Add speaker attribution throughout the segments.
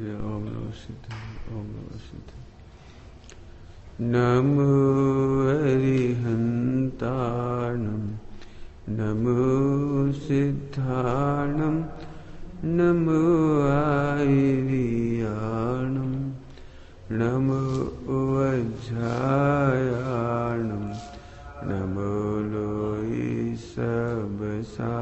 Speaker 1: ओम नमः सिद्धाय ओम नमः सिद्धाय। नमो अरिहन्ताणं नमो सिद्धाणं नमो आयर्याणं नमो वज्रायाणं नमो लोई सबसा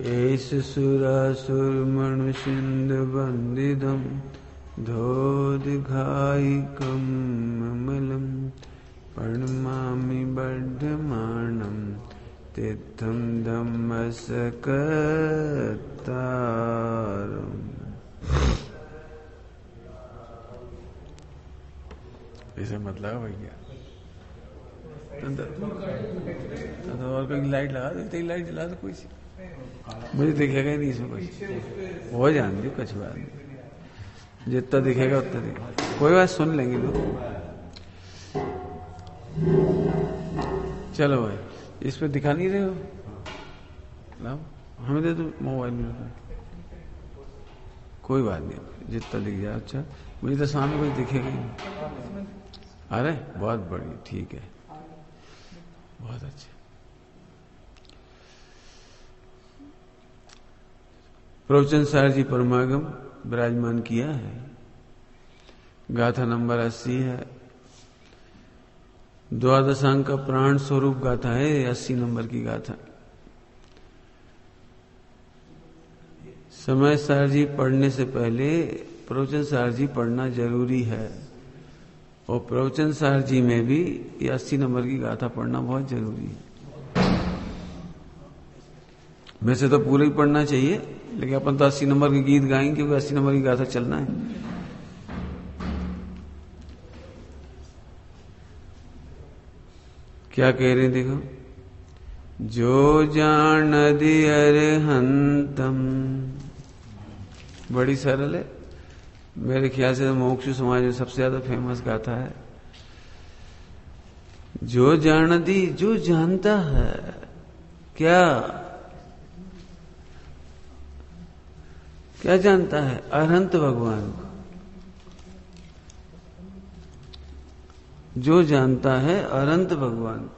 Speaker 1: एष सुरासुरमनुष्यन्दवन्दितं धोदघायिकं ममलं प्रणमामि वर्धमानं तीर्थं धम्मसकत्तारम्। इसे मतलब भैया तो और कोई लाइट लगा दो, तेरी लाइट जला दो कोई सी, मुझे दिखेगा ही नहीं इसमें कुछ। हो जान दी कुछ बात नहीं, जितना दिखेगा उतना दिखेगा, कोई बात सुन लेंगे लोग। चलो भाई, इस पे दिखा नहीं रहे हो, लाओ हमें दे दो मोबाइल में, कोई बात नहीं, जितना दिख जाए। अच्छा मुझे तो सामने कुछ दिखेगा ही नहीं। अरे बहुत बढ़िया, ठीक है, बहुत अच्छा। प्रवचन सार जी परमागम विराजमान किया है। गाथा नंबर 80 है, द्वादशांक का प्राण स्वरूप गाथा है, 80 नंबर की गाथा। समय सार जी पढ़ने से पहले प्रवचन सार जी पढ़ना जरूरी है, और प्रवचन सार जी में भी ये 80 नंबर की गाथा पढ़ना बहुत जरूरी है। वैसे तो पूरा ही पढ़ना चाहिए, लेकिन अपन तो 80 नंबर के गीत गाएंगे क्योंकि 80 नंबर की गाथा चलना है। क्या कह रहे हैं देखो, जो जान दी अरहंतम, बड़ी सरल है, मेरे ख्याल से मोक्षु समाज में सबसे ज्यादा फेमस गाथा है। जो जान दी, जो जानता है, क्या क्या जानता है? अरहंत भगवान को। जो जानता है अनंत भगवान।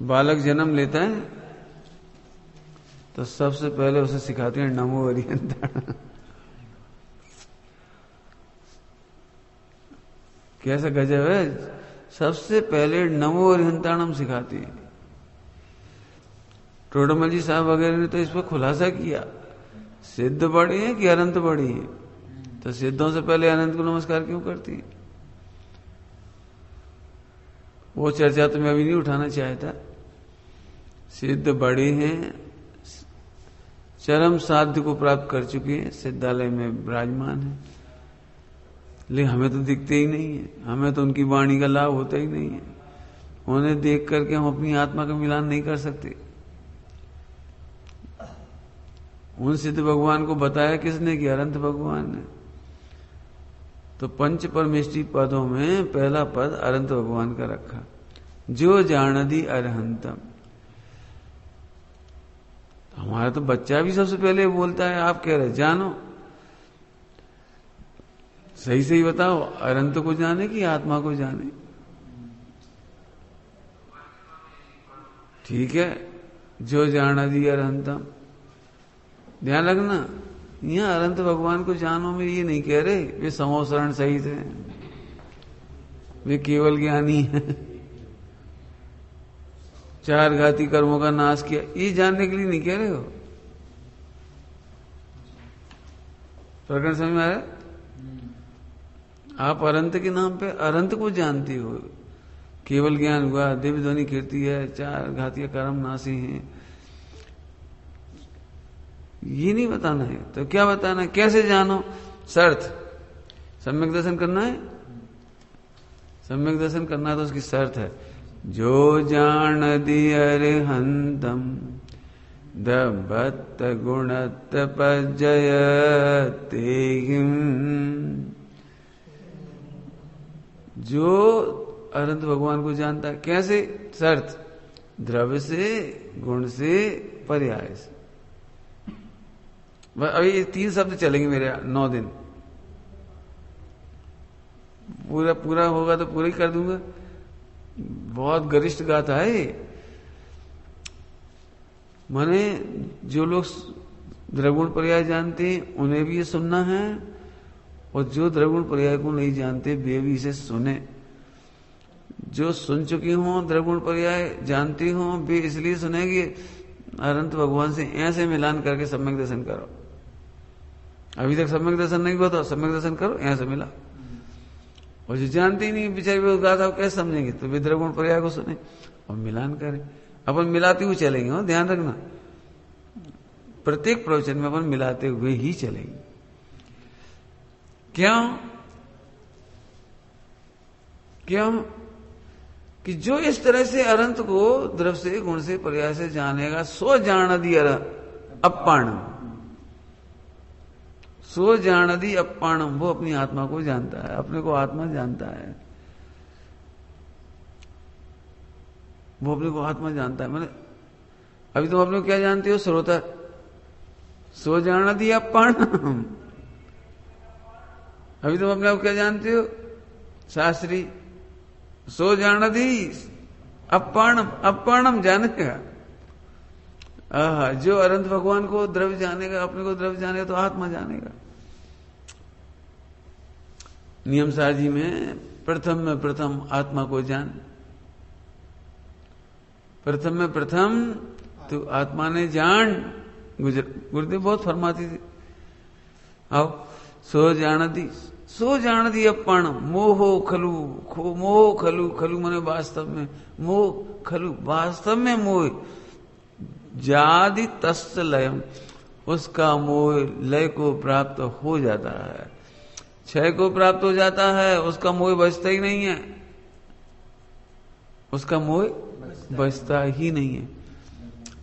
Speaker 1: बालक जन्म लेता है तो सबसे पहले उसे सिखाते हैं नमो हरिहंताणम। कैसा गजब है, सबसे पहले नमो हरिहंताणम सिखाती है। टोडरमल जी साहब वगैरह ने तो इस पर खुलासा किया, सिद्ध बड़ी है कि अनंत बड़ी है, तो सिद्धों से पहले अनंत को नमस्कार क्यों करती है? वो चर्चा तो मैं अभी नहीं उठाना चाहता। सिद्ध बड़े हैं, चरम साध्य को प्राप्त कर चुके हैं, सिद्धालय में विराजमान है, लेकिन हमें तो दिखते ही नहीं है, हमें तो उनकी वाणी का लाभ होता ही नहीं है। उन्हें देख करके हम अपनी आत्मा का मिलान नहीं कर सकते। उन सिद्ध भगवान को बताया किसने? कि अनंत भगवान ने। तो पंच परमेष्टि पदों में पहला पद अनंत भगवान का रखा, जो जानदी अरहंतम। हमारा तो बच्चा भी सबसे पहले बोलता है, आप कह रहे जानो, सही सही बताओ, अनंत को जाने कि आत्मा को जाने? ठीक है, जो जानदी अरहंतम, ध्यान रखना, यहाँ अनंत भगवान को जानो में ये नहीं कह रहे वे समोसरण सहित है, वे केवल ज्ञानी है, चार घाती कर्मों का नाश किया, ये जानने के लिए नहीं कह रहे हो। प्रकरण समझ में आया? आप अनंत के नाम पे अनंत को जानते हो, केवल ज्ञान हुआ, दिव्य ध्वनि कीर्ति है, चार घातीय कर्म नाशी हैं, ये नहीं बताना है। तो क्या बताना है? कैसे जानो? शर्त सम्यक दर्शन करना है। सम्यक दर्शन करना है तो उसकी शर्त है, जो जान दी अरिहंतम दबत गुणत पजयते जो अनंत भगवान को जानता है। कैसे? शर्त द्रव्य से, गुण से, पर्याय से। अभी ये 3 शब्द चलेंगे मेरे 9 दिन, पूरा होगा तो पूरा ही कर दूंगा। बहुत गरिष्ठ गाथा है। माने जो लोग द्रगुण पर्याय जानते हैं उन्हें भी ये सुनना है, और जो द्रगुण पर्याय को नहीं जानते वे भी इसे सुने। जो सुन चुके हों द्रगुण पर्याय जानते हों वे इसलिए सुनेंगे अनंत भगवान से ऐसे मिलान करके सम्यक दर्शन करो। अभी तक सम्यक दर्शन नहीं हुआ तो सम्यक दर्शन करो, ऐसे मिला। और जो जानते ही नहीं बेचारे वो गाथा कैसे समझेंगे, तो वे द्रगुण पर्याय को सुने और मिलान करें। अपन मिलाते हुए चलेंगे, हो ध्यान रखना, प्रत्येक प्रवचन में अपन मिलाते हुए ही चलेंगे। क्यों? कि जो इस तरह से अनंत को द्रव्य से, गुण से, पर्याय से जानेगा, सो जान दी अपाणम, सो जान दी अपाणम, वो अपनी आत्मा को जानता है, अपने को आत्मा जानता है, वो अपने को आत्मा जानता है। मैंने अभी तुम अपने को क्या जानते हो? श्रोता। सो जान दी अपाणम। अभी तुम अपने आप क्या जानते हो? शास्त्री। सो जान दी अपाणम, अपाणम जानेगा। जो अनंत भगवान को द्रव्य जानेगा, अपने को द्रव्य जानेगा तो आत्मा जानेगा। नियम सारजी में प्रथम आत्मा को जान। प्रथम तो आत्मा ने जान। गुरुदेव बहुत फरमाती थी, आओ सो जान दी अपाण मोह खलु, मोह खलु मने वास्तव में मोह, खलु वास्तव में मोह, जादि तस्त लयम, उसका मोह लय को प्राप्त हो जाता है, क्षय को प्राप्त हो जाता है, उसका मोह बचता ही नहीं है, उसका मोह बचता ही नहीं है।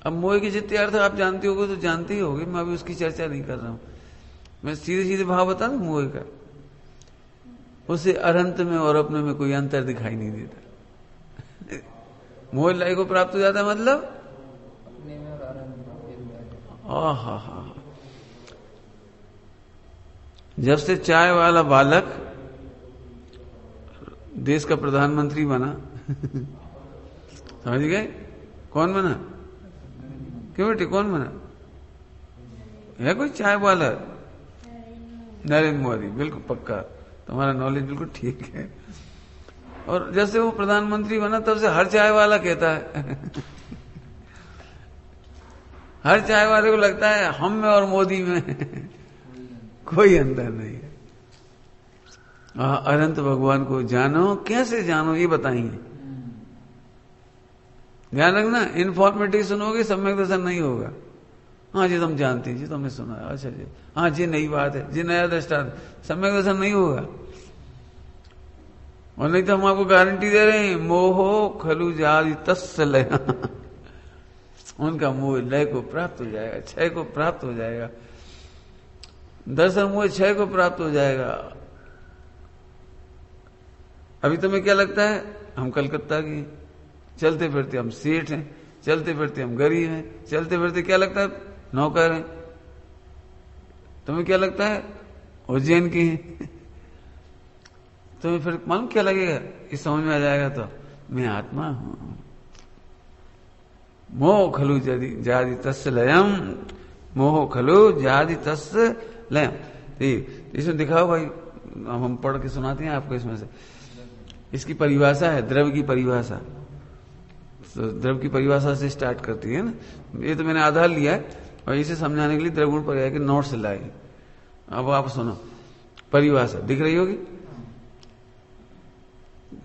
Speaker 1: अब मोह के जितने अर्थ आप जानते होगे तो जानते ही होगे, मैं अभी उसकी चर्चा नहीं कर रहा हूं, मैं सीधे भाव बता दूं मोह का। उसे अनंत में और अपने में कोई अंतर दिखाई नहीं देता। मोह लय को प्राप्त हो जाता है मतलब अपने में और अनंत। जब से चाय वाला बालक देश का प्रधानमंत्री बना समझ गए? कौन बना? क्यों बेटे कौन बना? है कोई चाय वाला? नरेंद्र मोदी। बिल्कुल पक्का, तुम्हारा नॉलेज बिल्कुल ठीक है। और जैसे वो प्रधानमंत्री बना तब से हर चाय वाला कहता है हर चाय वाले को लगता है हम में और मोदी में कोई अंतर नहीं है। अनंत भगवान को जानो। कैसे जानो ये बताएंगे। ध्यान रखना, इन्फॉर्मेटिव सुनोगे सम्यक दर्शन नहीं होगा। हाँ जी तुम जानते जी, तुमने सुना है, अच्छा जी, हाँ जी नई बात है जी, नया दृष्टांत, सम्यक दर्शन नहीं होगा। और नहीं तो हम आपको गारंटी दे रहे हैं, मोहो खलु जादि तस्य लय उनका मोह लय को प्राप्त हो जाएगा, क्षय को प्राप्त हो जाएगा। दर्शन मोह क्षय को प्राप्त हो जाएगा। अभी तुम्हें क्या लगता है? हम कलकत्ता की, चलते फिरते हम सेठ हैं, चलते फिरते हम गरीब हैं, चलते फिरते क्या लगता है? नौकर हैं। तुम्हें क्या लगता है? उज्जैन की हैं। तुम्हें फिर मालूम क्या लगेगा? इस समझ में आ जाएगा तो मैं आत्मा हूं। मोह खलु जादि तस्य लयम, मोह खलु जादि तस्य लयम। इसमें दिखाओ भाई, हम पढ़ के सुनाते हैं आपको इसमें से। इसकी परिभाषा है, द्रव्य की परिभाषा। तो द्रव्य की परिभाषा से स्टार्ट करती है ना, ये तो मैंने आधार लिया है और इसे समझाने के लिए द्रव्य गुण पर्याय के नोट्स लाए। अब आप सुनो परिभाषा, दिख रही होगी।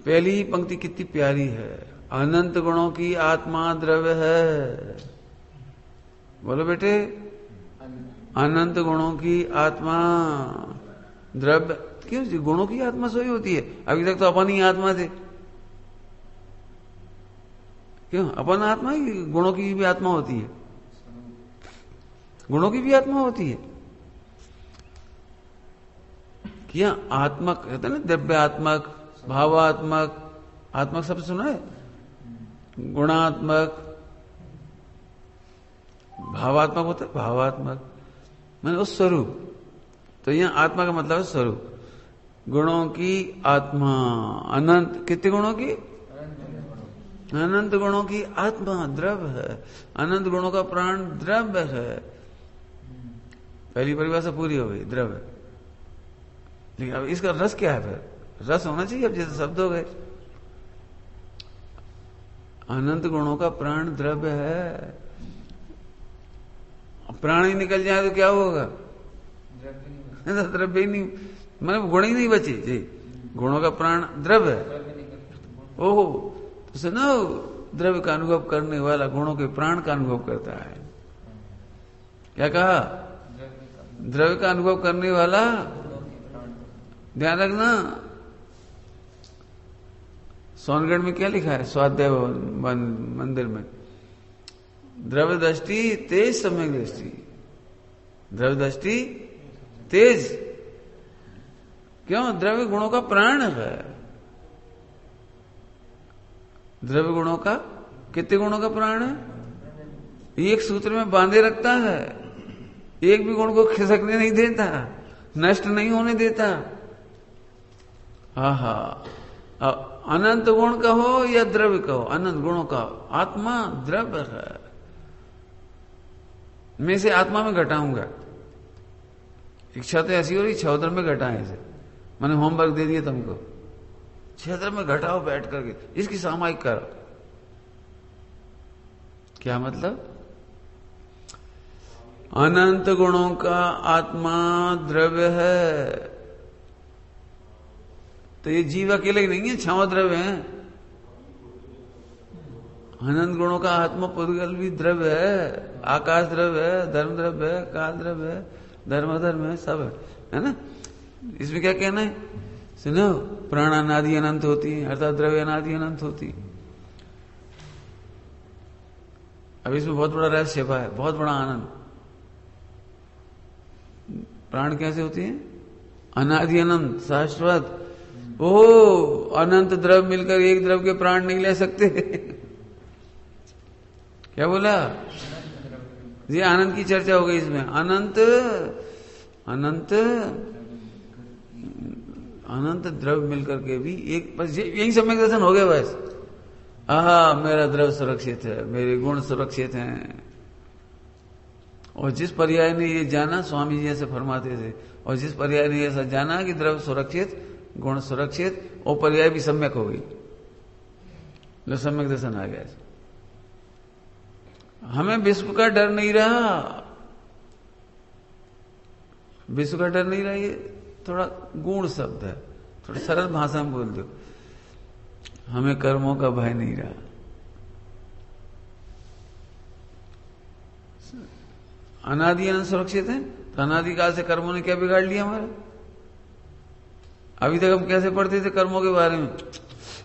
Speaker 1: पहली ही पंक्ति कितनी प्यारी है, अनंत गुणों की आत्मा द्रव्य है। बोलो बेटे, अनंत गुणों की आत्मा द्रव्य। क्यों? गुणों की आत्मा सोई होती है। अभी तक तो अपन ही आत्मा थे। क्यों? अपन आत्मा ही, गुणों की भी आत्मा होती है। गुणों की भी आत्मा होती है क्या? आत्मक कहते हैं ना, द्रव्यात्मक, भावात्मक। आत्मक शब्द सुना है? गुणात्मक, भावात्मक होता है। भावात्मक मैंने उस स्वरूप। तो यहां आत्मा का मतलब है स्वरूप। गुणों की आत्मा अनंत। कितने गुणों की? अनंत गुणों की आत्मा द्रव्य है। अनंत गुणों का प्राण द्रव्य है। पहली परिभाषा पूरी हो गई, द्रव्य। लेकिन अब इसका रस क्या है? फिर रस होना चाहिए। अब जैसे शब्द हो गए, अनंत गुणों का प्राण द्रव्य है। प्राण ही निकल जाए तो क्या होगा? द्रव्य ही नहीं, मतलब गुण ही नहीं बचे जी। गुणों का प्राण द्रव्य है। ओहो, तो सुनो, द्रव्य का अनुभव करने वाला गुणों के प्राण का अनुभव करता है। क्या कहा? द्रव्य का अनुभव करने वाला। ध्यान रखना, सोनगढ़ में क्या लिखा है स्वाध्याय मंदिर में? द्रव्य दृष्टि तेज सम्यक दृष्टि। द्रव्य दृष्टि तेज। क्यों? द्रव्य गुणों का प्राण है। द्रव्य गुणों का, कितने गुणों का प्राण है? एक सूत्र में बांधे रखता है। एक भी गुण को खिसकने नहीं देता, नष्ट नहीं होने देता। हा अनंत गुण कहो या द्रव्य कहो, अनंत गुणों का आत्मा द्रव्य है। मैं इसे आत्मा में घटाऊंगा। इच्छा तो ऐसी हो रही, छहोदर में घटाए इसे। मैंने होमवर्क दे दिया तुमको, छहोदर में घटाओ बैठ करके, इसकी सामायिक करो। क्या मतलब? अनंत गुणों का आत्मा द्रव्य है। तो ये जीव अकेले ही नहीं है, छह द्रव्य हैं। अनंत गुणों का आत्मा पुद्गल भी द्रव्य है। आकाश द्रव्य है, धर्म द्रव्य है, काल द्रव्य है, धर्म है, सब है ना। इसमें क्या कहना है? सुनो, प्राण अनादि अनंत होती है, अर्थात द्रव्य अनादि अनंत होती है। अब इसमें बहुत बड़ा रहस्य छिपा है, बहुत बड़ा आनंद। प्राण कैसे होती है? अनादि अनंत, शाश्वत। ओह, अनंत द्रव्य मिलकर एक द्रव्य के प्राण नहीं ले सकते। क्या बोला जी? आनंद की चर्चा हो गई इसमें। अनंत अनंत अनंत द्रव्य मिलकर के भी एक, बस यही सम्यक दर्शन हो गया बस। आहा, मेरा द्रव्य सुरक्षित है, मेरे गुण सुरक्षित हैं। और जिस पर्याय ने ये जाना, स्वामी जी ऐसे फरमाते थे, और जिस पर्याय ने ऐसा जाना कि द्रव्य सुरक्षित, गुण सुरक्षित, और पर्याय भी सम्यक हो गई, लो सम्यक दर्शन आ गया। हमें विश्व का डर नहीं रहा। विश्व का डर नहीं रहा, ये थोड़ा गूढ़ शब्द है, थोड़ी सरल भाषा में बोल दो। हमें कर्मों का भय नहीं रहा। अनादि अनंत सुरक्षित है, तो अनादिकाल से कर्मों ने क्या बिगाड़ लिया हमारा? अभी तक हम कैसे पढ़ते थे कर्मों के बारे में?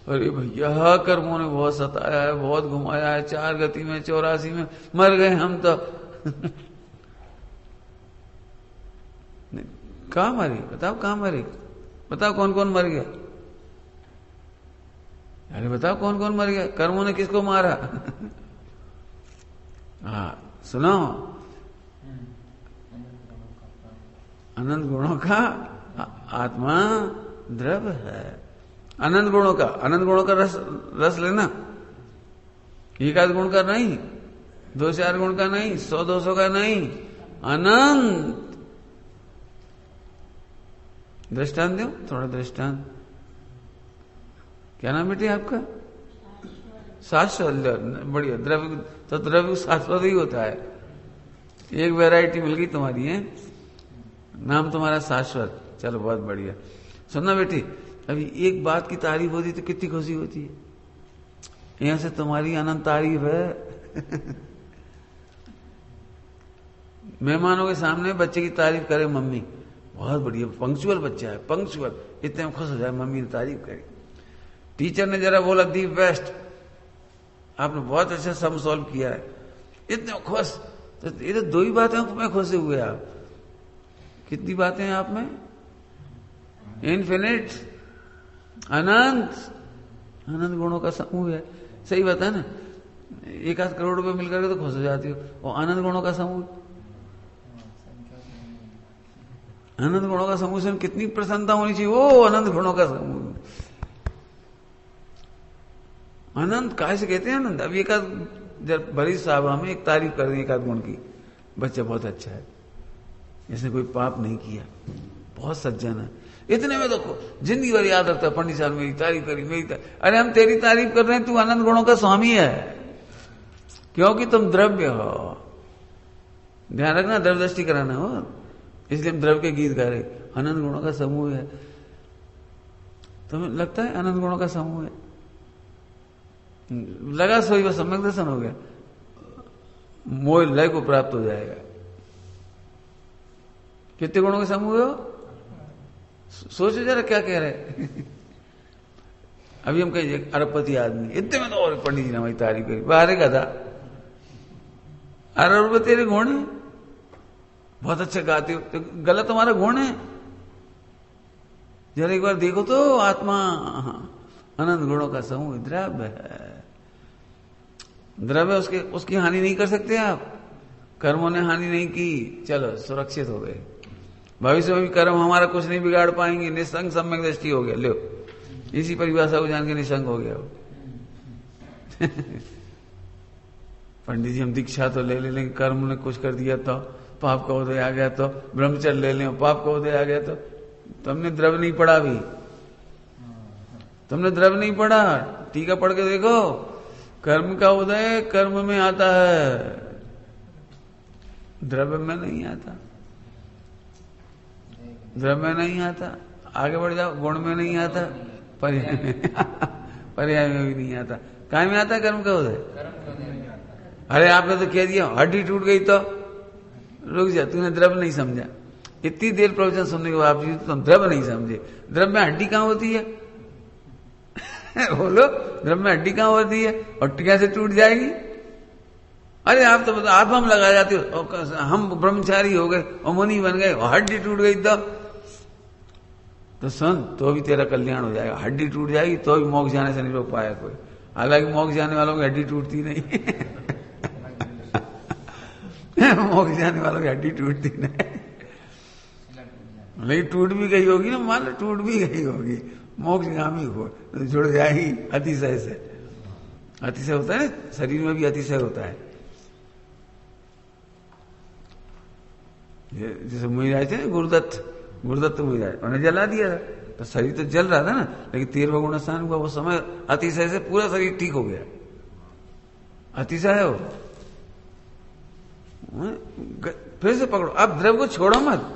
Speaker 1: अरे भैया, कर्मों ने बहुत सताया है, बहुत घुमाया है, 4 गति में, 84 में मर गए हम तो। कहां मरे? बताओ कहां मरे? बताओ कौन कौन मर गया? अरे बताओ कौन कौन मर गया? कर्मों ने किसको मारा? हाँ सुनो, अनंत गुणों का आत्मा द्रव्य है। अनंत गुणों का रस लेना। एक आध गुण का नहीं, 2-4 गुण का नहीं, 100-200 का नहीं, अनंत। दृष्टांत दो, थोड़ा दृष्टांत। क्या नाम बेटे आपका? शाश्वत। बढ़िया। द्रव्य तो द्रव्य शाश्वत ही होता है। एक वैरायटी मिल गई तुम्हारी है, नाम तुम्हारा शाश्वत। चलो बहुत बढ़िया। सुनना बेटी, अभी एक बात की तारीफ होती तो कितनी खुशी होती है। यहां से तुम्हारी अनंत तारीफ है। मेहमानों के सामने बच्चे की तारीफ करे मम्मी, बहुत बढ़िया पंक्चुअल बच्चा है, पंक्चुअल, इतने में खुश हो जाए मम्मी ने तारीफ करी। टीचर ने जरा बोला दी बेस्ट, आपने बहुत अच्छा सम सॉल्व किया है, इतने खुश। तो ये तो दो ही बातें में खुश हुए आप। कितनी बातें हैं आप में? इन्फिनिट, अनंत। अनंत गुणों का समूह है। सही बात है ना? 1-8 करोड़ रुपए मिलकर के तो खुश हो जाती हो, और अनंत गुणों का समूह, अनंत गुणों का समूह से कितनी प्रसन्नता होनी चाहिए। वो अनंत गुणों का समूह, अनंत काहे से कहते हैं अनंत। अब एक जब बड़ी साहबा में एक तारीफ कर दी 1-8 गुण की, बच्चा बहुत अच्छा है, इसने कोई पाप नहीं किया, बहुत सज्जन है, इतने में तो जिंदगी भर याद रखता है पंडित साहब मेरी तारीफ करी, मेरी अरे हम तेरी तारीफ कर रहे हैं, तू अनंत गुणों का स्वामी है, क्योंकि तुम द्रव्य हो। ध्यान रखना, द्रव्य दृष्टि कराना हो, इसलिए हम द्रव्य के गीत गा रहे। अनंत गुणों का समूह है। तुम्हें लगता है अनंत गुणों का समूह है? लगा सोई वो सम्यक दर्शन हो गया, मोह लय को प्राप्त हो जाएगा। कितने गुणों के समूह हो? सोचो जरा क्या कह रहे। अभी हम कहिए अरबपति आदमी, इतने में तो और पंडित जी ने हमारी तारीफ करी, बाहर का था। अरब तेरे गुण है, बहुत अच्छा गाते हो, तो गलत तुम्हारा गुण है। जरा एक बार देखो तो, आत्मा अनंत गुणों का समूह द्रव्य है। द्रव्य उसकी हानि नहीं कर सकते आप। कर्मों ने हानि नहीं की, चलो सुरक्षित हो गए। भविष्य में भी कर्म हमारा कुछ नहीं बिगाड़ पाएंगे। निसंग सम्यक दृष्टि हो गया। लो, इसी परिभाषा को जान के निसंग हो गया वो। पंडित जी हम दीक्षा तो ले लेंगे, कर्म ने कुछ कर दिया तो, पाप का उदय आ गया तो, ब्रह्मचर्य ले लें, पाप का उदय आ गया तो। तुमने द्रव्य नहीं पढ़ा अभी, तुमने द्रव्य नहीं पढ़ा। टीका पढ़ के देखो, कर्म का उदय कर्म में आता है, द्रव्य में नहीं आता। द्रव्य में नहीं आता, आगे बढ़ जाओ, गुण में नहीं आता, पर्याय में भी नहीं आता। काय में आता है कर्म का उदय? अरे आपने तो कह दिया हड्डी टूट गई तो रुक जा, तूने द्रव्य नहीं समझा। इतनी देर प्रवचन सुनने के बाद तुम द्रव्य नहीं समझे। द्रव्य में हड्डी कहां होती है? बोलो, द्रव्य में हड्डी कहां होती है? और कैसे टूट जाएगी? अरे आप तो आप हम लगा जाते हो, हम ब्रह्मचारी हो गए और मुनि बन गए और हड्डी टूट गई तो सुन, तो भी तेरा कल्याण हो जाएगा। हड्डी टूट जाएगी तो भी मोक्ष जाने से नहीं रोक पाया कोई। हालांकि मोक्ष जाने वालों की हड्डी टूटती नहीं। मोक्ष जाने वालों की हड्डी टूटती नहीं, लेकिन टूट भी गई होगी ना, मान लो टूट भी गई होगी, मोक्षगामी हो जुड़ जाएगी अतिशय से। अतिशय होता है ना, शरीर में भी अतिशय होता है। जैसे मुहिराज थे ना, गुरुदत्त मुहिराज, उन्हें जला दिया था तो शरीर तो जल रहा था ना, लेकिन 13वां गुण स्नान हुआ वो समय अतिशय से पूरा शरीर ठीक हो गया। अतिशय है वो। फिर से पकड़ो, अब द्रव्य को छोड़ो मत।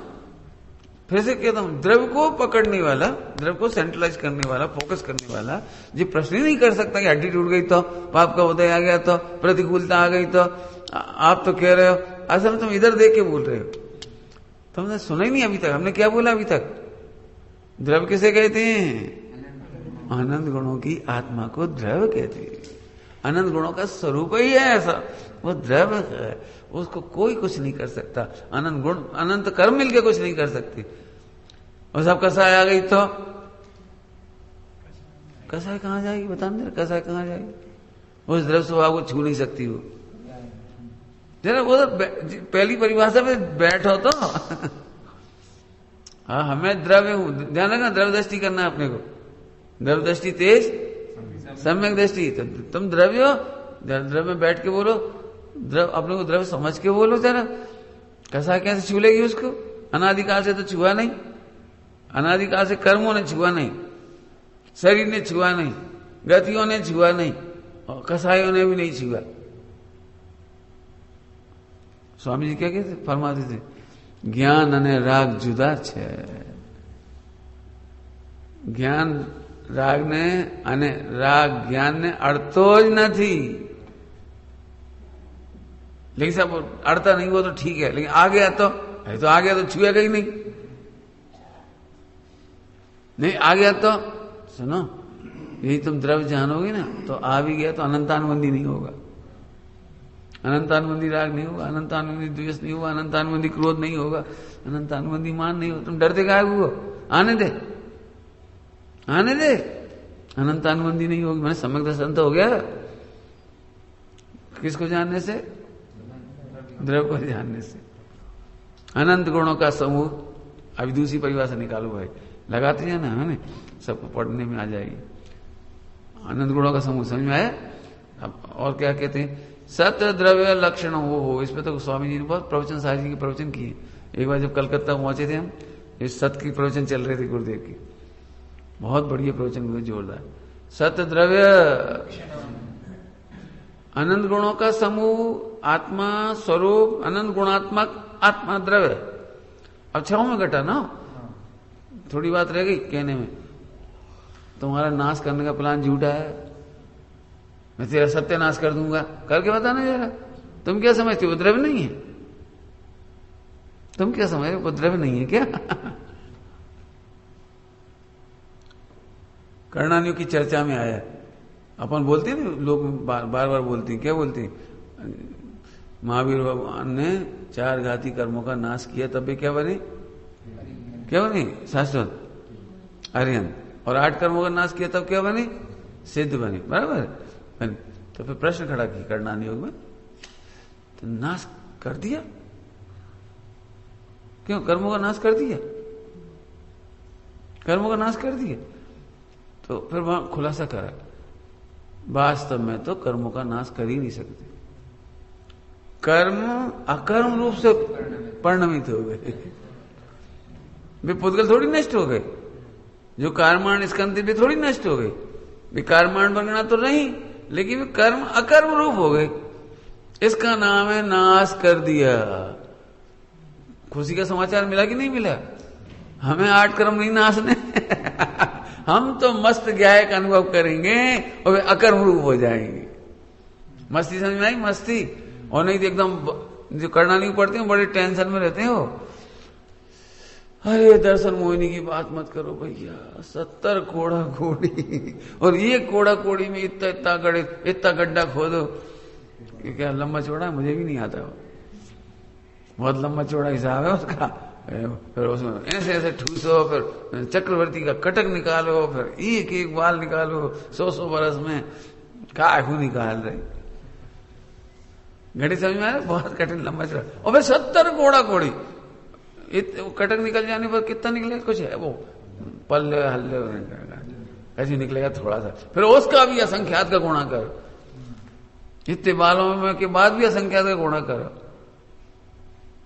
Speaker 1: फिर से कहता हूं, द्रव्य को पकड़ने वाला, द्रव्य को सेंट्रलाइज करने वाला, फोकस करने वाला जी प्रश्न ही नहीं कर सकता कि हड्डी टूट गई तो, पाप का उदय आ गया तो, प्रतिकूलता आ गई तो। आप तो कह रहे हो, असल में तुम इधर देख के बोल रहे हो, तुमने सुना ही नहीं अभी तक। हमने क्या बोला अभी तक? द्रव्य किसे कहते हैं? अनंत गुणों की आत्मा को द्रव्य कहते हैं। अनंत गुणों का स्वरूप ही है ऐसा, वो द्रव्य है, उसको कोई कुछ नहीं कर सकता। अनंत गुण, अनंत कर्म मिलके कुछ नहीं कर सकते। और सब कसाय आ गई तो कसाय कहां जाएगी? बता दे, कसाय कहां जाएगी? उस द्रव्य स्वभाव को छू नहीं सकती वो। जरा उधर पहली परिभाषा में बैठो तो। हाँ, हमें द्रव्य, ध्यान रखना, द्रव्य दृष्टि करना है अपने को। द्रव्य दृष्टि तेज, सम्यक दृष्टि। तो तुम द्रव्य हो, द्रव्य में बैठ के बोलो, द्रव्य अपने को द्रव्य समझ के बोलो जरा। कसाय कैसे छू लेगी उसको? अनादिकाल से तो छुआ नहीं, अनादिकाल से कर्मों ने छुआ नहीं, शरीर ने छुआ नहीं, गतियों ने छुआ नहीं, और कसायों ने भी नहीं छुआ। स्वामी जी क्या कहते फरमाते थे, ज्ञान अने राग जुदा छे। ज्ञान राग ने अने राग ज्ञान ने अड़तो ज नहीं। लेकिन सब अड़ता नहीं, वो तो ठीक है, लेकिन आ गया तो आ गया तो छुएगा ही नहीं। नहीं आ गया तो सुनो, यही तुम द्रव्य जानोगे ना, तो आ भी गया तो अनंतानुबंधी नहीं होगा, अनंतानुबंधी राग नहीं होगा, अनंतानुबंधी द्वेष नहीं होगा, अनंतानुबंधी क्रोध नहीं होगा, अनंतानुबंधी मान नहीं होगा। तुम डरते काहे हो? आने दे, आने दे, अनंतानुबंधी नहीं होगी। मैंने सम्यक दर्शन तो हो गया। किसको जानने से? द्रव्य को जानने से। अनंत गुणों का समूह, अभी दूसरी परिभाषा निकालो भाई, लगाते जाना है ना, सबको पढ़ने में आ जाएगी। अनंत गुणों का समूह समझ में आया? अब और क्या कहते हैं? सत्य द्रव्य लक्षण हो। इस पे तो स्वामी जी ने बहुत प्रवचन, साहब जी के प्रवचन किए। एक बार जब कलकत्ता पहुंचे थे हम, इस सत्य की प्रवचन चल रहे थे गुरुदेव की, बहुत बढ़िया प्रवचन हुए, जोरदार। सत्य द्रव्य अनंत गुणों का समूह, आत्मा स्वरूप, अनंत गुणात्मक आत्मा द्रव्य। अब छहों में घटा ना, थोड़ी बात रह गई कहने में। तुम्हारा नाश करने का प्लान झूठा है, मैं तेरा सत्यानाश कर दूंगा, करके बताना जरा। तुम क्या समझते हो द्रव्य नहीं है? तुम क्या समझ रहे हो द्रव्य नहीं है क्या? कर्णानियों की चर्चा में आया, अपन बोलते हैं ना, लोग बार बार बोलते हैं, क्या बोलते हैं? महावीर भगवान ने 4 घाती कर्मों का नाश किया, तब भी क्या बने? क्या बने? शाश्वत अरिहंत। और 8 कर्मों का नाश किया, तब क्या बने? सिद्ध बने, बराबर बने। तो फिर प्रश्न खड़ा किया कर्णान योग में, तो नाश कर दिया क्यों? कर्मों का नाश कर दिया, कर्मों का नाश कर दिया। तो फिर वहां खुलासा करा, वास्तव में तो कर्मों का नाश कर ही नहीं सकते। कर्म अकर्म रूप से परिणमित हो गए, वे पुद्गल थोड़ी नष्ट हो गए। जो कर्माण स्कंद भी थोड़ी नष्ट हो गए, वे कर्माण बनना तो नहीं, लेकिन वे कर्म अकर्म रूप हो गए। इसका नाम है नाश कर दिया। खुशी का समाचार मिला कि नहीं मिला? हमें 8 कर्म नहीं नाशने। हम तो मस्त ज्ञाय का अनुभव करेंगे और वे अकर्म रूप हो जाएंगे। मस्ती समझ में आई? मस्ती। और नहीं तो एकदम जो कर्णानी पढ़ते हैं बड़े टेंशन में रहते हो। अरे दर्शन मोहिनी की बात मत करो भैया, 70 कोड़ा कोड़ी, और ये कोड़ा कोड़ी में इतना गड्ढा खोदो। ये क्या लंबा चौड़ा है? मुझे भी नहीं आता वो, बहुत लंबा चौड़ा हिसाब है उसका। फिर उसमें ऐसे ऐसे ठूसो, फिर चक्रवर्ती का कटक निकालो, फिर एक एक बाल निकालो, 100 बरस में काहू निकाल रहे। घड़ी समझ में आया? बहुत कठिन लंबा चौड़ा। और फिर 70 कोड़ा कोड़ी, कटक निकल जाने पर कितना निकलेगा? कुछ है वो पल्ले हल्ले ऐसे निकलेगा थोड़ा सा। फिर उसका भी असंख्यात का गुणा करो, इतने बालों में के बाद भी असंख्यात का गुणा करो।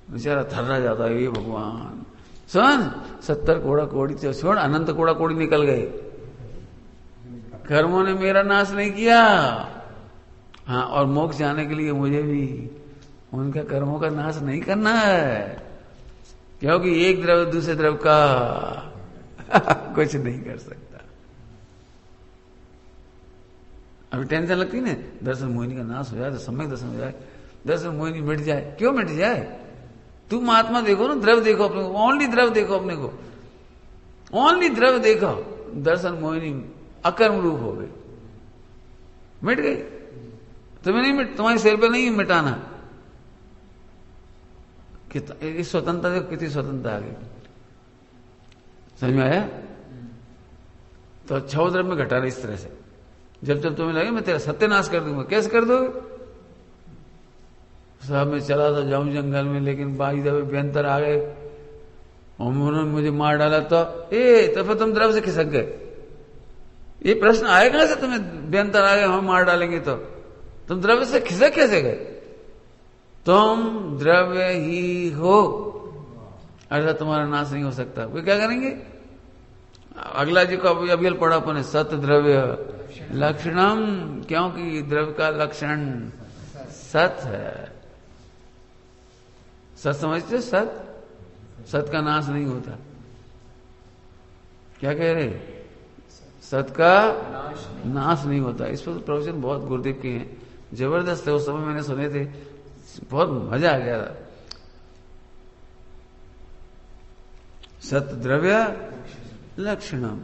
Speaker 1: बेचारा थर्रा जाता है, ये भगवान सुन, 70 कोड़ा कोड़ी तो छोड़, अनंत कोड़ा कोड़ी निकल गए। कर्मों ने मेरा नाश नहीं किया। हाँ, और मोक्ष जाने के लिए मुझे भी उनका कर्मों का नाश नहीं करना है, क्योंकि एक द्रव्य दूसरे द्रव्य का कुछ नहीं कर सकता। अभी टेंशन लगती ना, दर्शन मोहिनी का नाश हो जाए तो सम्यक दर्शन हो जाए, दर्शन मोहिनी मिट जाए। क्यों मिट जाए? तुम आत्मा देखो ना, द्रव्य देखो अपने को, ओनली द्रव्य देखो अपने को, ओनली द्रव्य देखो। दर्शन मोहिनी अकर्म रूप हो गई, मिट गई। तुम्हें नहीं तुम्हारे सिर पे नहीं मिटाना। इस स्वतंत्रता देखो, कितनी स्वतंत्रता आ गई। समझ में आया? तो 6 द्रव्य में घटा रहे इस तरह से। जब जब तुम्हें लगे मैं तेरा सत्यानाश कर दूंगा, कैसे कर दोगे? साहब मैं चला था जाऊं जंगल में, लेकिन बाई दबे व्यंतर आ गए और उन्होंने मुझे मार डाला। तो फिर तुम द्रव्य से खिसक गए। ये प्रश्न आए कहां से? तुम्हें व्यंतर आ गए, हम मार डालेंगे तो तुम द्रव्य से खिसक कैसे गए? तुम द्रव्य ही हो, अर्थात तुम्हारा नाश नहीं हो सकता। वे क्या करेंगे? अगला जी को अभी पढ़ा अपन, सत द्रव्य लक्षणम, क्योंकि द्रव्य का लक्षण सत है। सत समझते? सत, सत का नाश नहीं होता। क्या कह रहे? सत का नाश नहीं होता। इस पर प्रवचन बहुत गुरुदेव के हैं, जबरदस्त है। उस समय मैंने सुने थे, बहुत मजा आ गया। सत द्रव्य लक्षणम।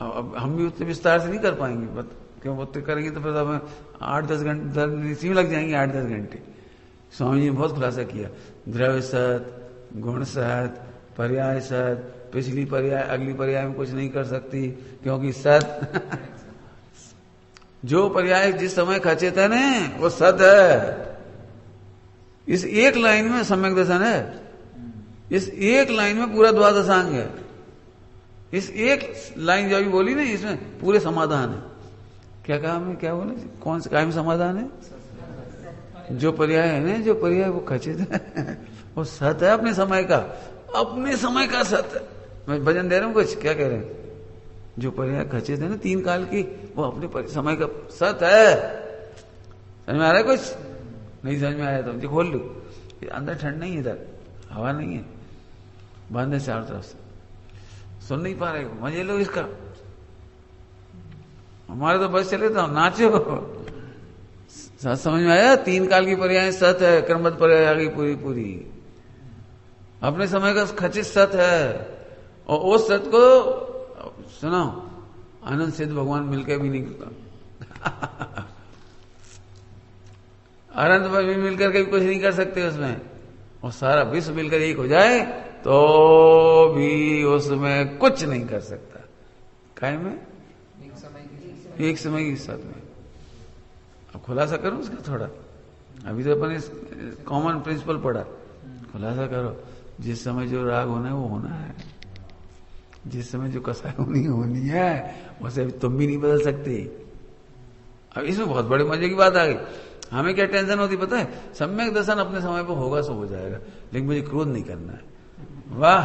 Speaker 1: अब हम भी उतने विस्तार से नहीं कर पाएंगे, क्यों? उतने करेंगे तो फिर हमें 8-10 घंटे इसी में लग जाएंगे, 8-10 घंटे। स्वामी जी ने बहुत खुलासा किया। द्रव्य सत, गुण सत, पर्याय सत, पिछली पर्याय अगली पर्याय में कुछ नहीं कर सकती, क्योंकि सत जो पर्याय जिस समय खचेतन है वो सत है। इस एक लाइन में सम्यक दर्शन है, इस एक लाइन में पूरा द्वादशांग है। इस एक लाइन जो अभी बोली ना, इसमें पूरे समाधान है। क्या कहा हमने? क्या बोले? कौन से काय में समाधान है? जो पर्याय है ना, जो पर्याय वो खचित है, वो सत है अपने समय का, अपने समय का सत है। मैं भजन दे रहा हूं कुछ, क्या कह रहे हैं? जो पर्याय खचित है ना 3 काल की, वो अपने समय का सत है। समझ में आ रहा है? कुछ नहीं समझ में आया तो मुझे खोल लो। अंदर ठंड नहीं है, इधर हवा नहीं है, बंद है चारों तरफ से, सुन नहीं पा रहे, मजे लो इसका। हमारे तो बस चले तो नाचो। सत समझ में आया? 3 काल की पर्याय सत है, क्रमबद्ध पर्याय आ गई पूरी पूरी, अपने समय का खचित सत है। और उस सत को सुनो, आनंद सिद्ध भगवान मिलकर भी नहीं करता। अनंत में भी मिलकर के भी कुछ नहीं कर सकते उसमें, और सारा विश्व मिलकर एक हो जाए तो भी उसमें कुछ नहीं कर सकता। काय में? एक समय की सत में। अब खुलासा करो उसका थोड़ा, अभी तो अपन इस कॉमन प्रिंसिपल पढ़ा, खुलासा करो। जिस समय जो राग होना है वो होना है, जिस समय जो कसाई होनी है, उसे तुम भी नहीं बदल सकते। अब इसमें बहुत बड़े मजे की बात आ गई। हमें क्या टेंशन होती पता है? सम्यक दर्शन अपने समय पर होगा सो हो जाएगा, लेकिन मुझे क्रोध नहीं करना है। वाह,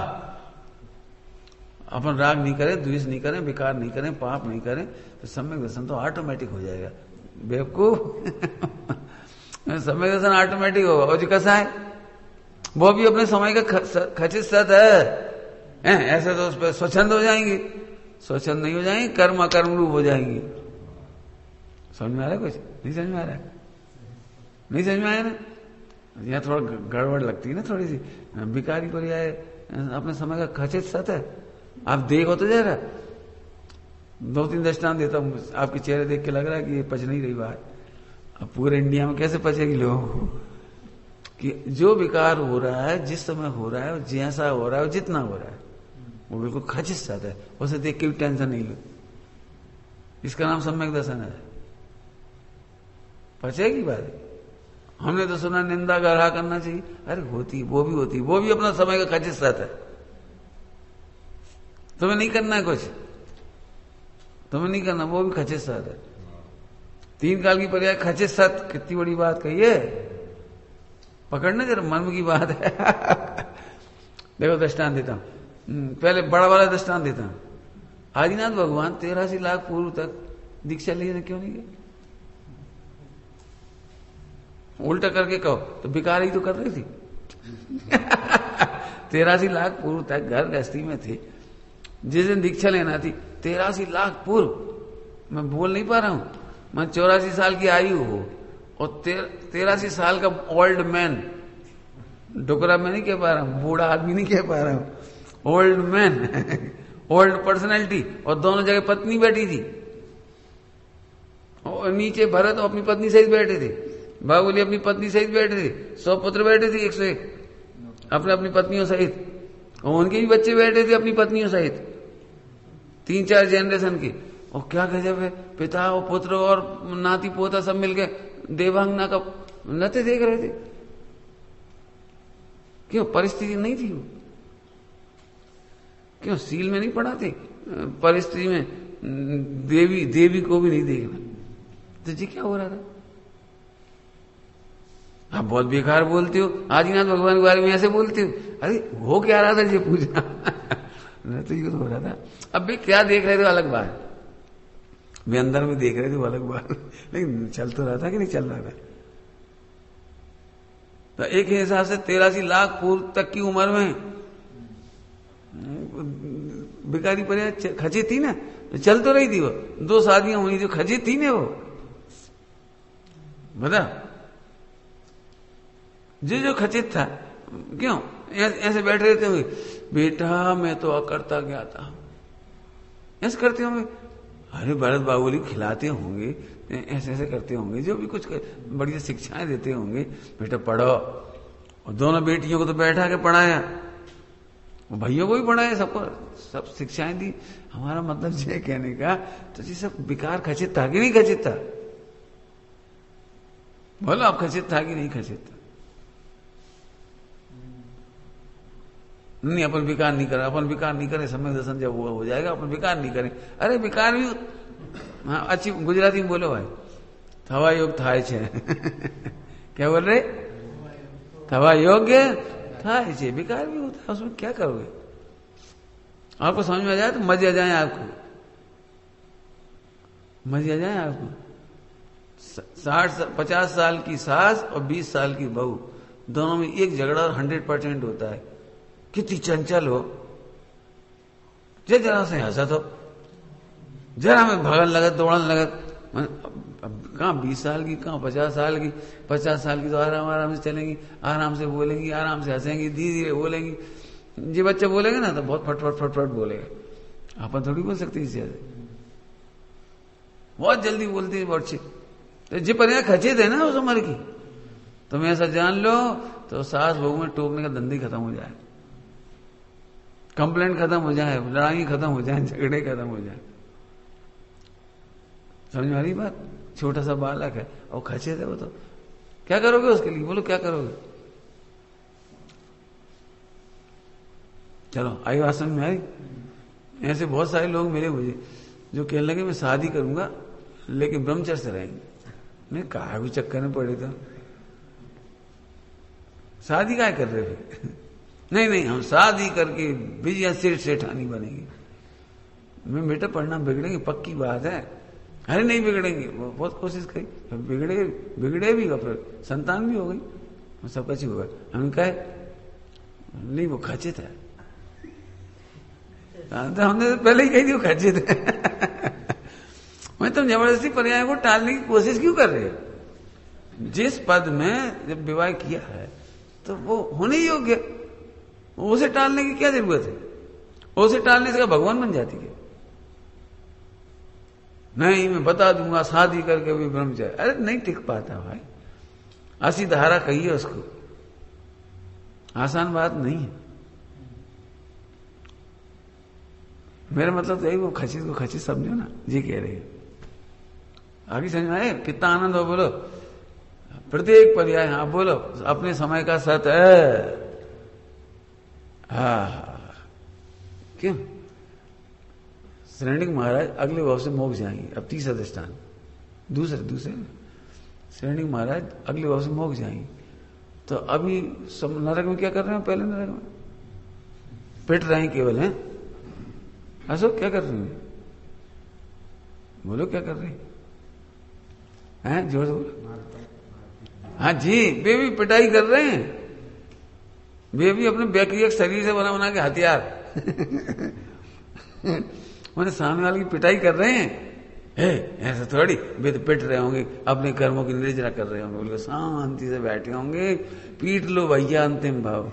Speaker 1: अपन राग नहीं करें, द्वेष नहीं करें, विकार नहीं करें, पाप नहीं करें, तो सम्यक दर्शन तो ऑटोमेटिक हो जाएगा। बेवकूफ। सम्यक दर्शन ऑटोमेटिक होगा। और जो कैसा है, वो भी अपने समय का खचित सत है। ऐसे तो उस पर स्वच्छंद हो जाएंगे, स्वच्छंद नहीं हो जाएंगे, कर्म अकर्म रूप हो जाएंगे। समझ में आ रहा है? कुछ नहीं समझ में आ रहा है? नहीं समझ में आया ना? यहाँ थोड़ा गड़बड़ लगती है ना थोड़ी सी। विकारी पर्याय अपने समय का खचित सत है। आप देखो तो जरा, 2-3 दृष्टांत देता हूँ, आपके चेहरे देख के लग रहा है कि ये पच नहीं रही बात। अब पूरे इंडिया में कैसे पचेगी लोगों को? कि जो विकार हो रहा है, जिस समय हो रहा है, जैसा हो रहा है, जितना हो रहा है, वो बिल्कुल खचित सत है। उसे देख के भी टेंशन नहीं लो। इसका नाम सम्यक दर्शन है। पचेगी बात। हमने तो सुना निंदा गढ़ा करना चाहिए। अरे होती, वो भी होती, वो भी अपना समय का खचित सत है। तुम्हें नहीं करना है कुछ, तुम्हें नहीं करना, वो भी खचित सत है। 3 काल की पर्याय खचित सत, कितनी बड़ी बात कही है। पकड़ना जरा, मर्म की बात है। देखो दृष्टांत देता हूं, पहले बड़ा वाला दृष्टांत देता हूं। आदिनाथ भगवान 83 लाख पूर्व तक दीक्षा लेने क्यों नहीं गए? उल्टा करके कहो तो बिकार ही तो कर रही थी। 83 लाख पूर्व तक घर गृहस्थी में थे। जिस दिन दीक्षा लेना थी, 83 लाख पूर्व, मैं बोल नहीं पा रहा हूं, मैं 84 साल की आयु हो और 83 साल का ओल्ड मैन, डुकरा में नहीं कह पा रहा हूं, बूढ़ा आदमी नहीं कह पा रहा हूं, ओल्ड मैन, ओल्ड पर्सनैलिटी, और दोनों जगह पत्नी बैठी थी, और नीचे भरत अपनी पत्नी सहित बैठे थे, बाहुबली अपनी पत्नी सहित बैठे थे, 100 पुत्र बैठे थे 101 अपने अपनी पत्नियों सहित, और उनके भी बच्चे बैठे थे अपनी पत्नियों सहित, 3-4 जनरेशन के। और क्या गजब है, पिता और पुत्र और नाती पोता सब मिलके देवांगना का नृत्य देख रहे थे। क्यों? परिस्थिति नहीं थी वो। क्यों? सील में नहीं पढ़ाते परिस्थिति में देवी को भी नहीं देखना। तो जी क्या हो रहा था? आप बहुत बेकार बोलते हो, आदिनाथ भगवान के बारे में ऐसे बोलते हो। अरे हो क्या रहा था ये पूछना नहीं तो ये तो हो रहा था। अब भी क्या देख रहे थे अलग बात, वे अंदर में देख रहे थे वो अलग बात, लेकिन चल तो रहा था कि नहीं चल रहा था। तो एक हिसाब से 83 लाख पूर्व तक की उम्र में भिखारी पर खची थी ना, तो चल तो रही थी वो। 2 शादियां हुई थी, खची थी ना वो, बता जो खचित था। क्यों ऐसे बैठ रहे थे, बेटा मैं तो अकड़ता गया था, ऐसे करते होंगे। अरे भरत बाबूली खिलाते होंगे, ऐसे ऐसे करते होंगे, जो भी कुछ बढ़िया शिक्षाएं देते होंगे, बेटा पढ़ो। और दोनों बेटियों को तो बैठा के पढ़ाया, भाइयों को भी पढ़ाया, सबको सब शिक्षाएं दी। हमारा मतलब ये कहने का, तो जी सब बेकार खचित था कि नहीं खचित था? बोलो आप, खचित था कि नहीं खचित था? नहीं, अपन विकार नहीं करें, अपन विकार नहीं करें, सम्यक दर्शन जब हुआ हो जाएगा, अपन विकार नहीं करें। अरे विकार भी, हाँ अच्छी गुजराती में बोलो भाई, थवा योग थाय छे क्या बोल रहे? थवा योग्य थाय छे, विकार भी होता है, उसमें क्या करोगे? आपको समझ में आ जाए तो मजे आ जाए, आपको मजे आ जाए आपको। 50 साल की सास और 20 साल की बहू, दोनों में एक झगड़ा 100% होता है। कितनी चंचल हो, जरा से हंसत हो, जरा में भागन लगत, दौड़न लगत। कहाँ 20 साल की, कहाँ 50 साल की। 50 साल की तो आराम आराम से चलेंगी, आराम से बोलेंगी, आराम से हंसेंगी, धीरे धीरे बोलेंगी। जी बच्चे बोलेंगे ना तो बहुत फटफट फटफट बोलेगा, अपन थोड़ी बोल सकते इसे, बहुत जल्दी बोलती है बच्चे। तो जी पर खचे थे ना उस उम्र की, तुम ऐसा जान लो तो सास बहू में टोकने का धंधा खत्म हो जाए, कंप्लेंट खत्म हो जाए, लड़ाई खत्म हो जाए, झगड़े खत्म हो जाए। समझ में आ रही बात? छोटा सा बालक है और खचे थे वो, तो क्या करोगे उसके लिए? बोलो क्या करोगे? चलो आई बात समझ में आई? ऐसे बहुत सारे लोग मेरे मुझे जो कहने लगे मैं शादी करूंगा लेकिन ब्रह्मचर्य से रहेंगे। नहीं, कहा भी चक्कर में पड़े तो शादी क्या कर रहे थे? नहीं नहीं, हम शादी करके विजय सिर सेठानी बनेंगे। मैं बेटा पढ़ना बिगड़ेंगे, पक्की बात है। अरे नहीं बिगड़ेंगे, वो बहुत कोशिश करी, बिगड़े भी, और फिर संतान भी हो गई, सब कुछ होगा। हम कहे नहीं वो खचित है, तो हमने तो पहले ही कही थी वो खचित है मैं तुम जबरदस्ती पर्याय को टालने की कोशिश क्यों कर रहे हो? जिस पद में जब विवाह किया है तो वो होने योग्य, उसे टालने की क्या जरूरत है? उसे टालने से भगवान बन जाती है। नहीं मैं बता दूंगा शादी करके भी ब्रह्मचर्य, अरे नहीं टिक पाता भाई। 80 धारा कहिए उसको, आसान बात नहीं है। मेरा मतलब तो यही, वो खचित को खचित समझो ना, जी कह रही है। आगे समझ में आए? कितना आनंद हो, बोलो प्रत्येक पर्याय। हाँ बोलो, अपने समय का सत्य है। हाँ क्यों? श्रेणिक महाराज अगले भाव से मोक्ष जाएंगे। अब 30 अधिष्ठान दूसरे श्रेणिक महाराज अगले भाव से मोक्ष जाएंगे। तो अभी सब नरक में क्या कर रहे हैं? पहले नरक में पिट रहे हैं केवल, हैं? अशोक क्या कर रहे हैं? बोलो क्या कर रहे हैं? जोर से बोलो। हाँ जी, वे भी पिटाई कर रहे हैं, वे भी अपने बैक्टीरिया शरीर से बना के हथियार मैंने सामने वाले की पिटाई कर रहे हैं। ऐसा थोड़ी, वे तो पिट रहे होंगे, अपने कर्मों की निर्जना कर रहे होंगे, बोले शांति से बैठे होंगे, पीट लो भैया अंतिम भाव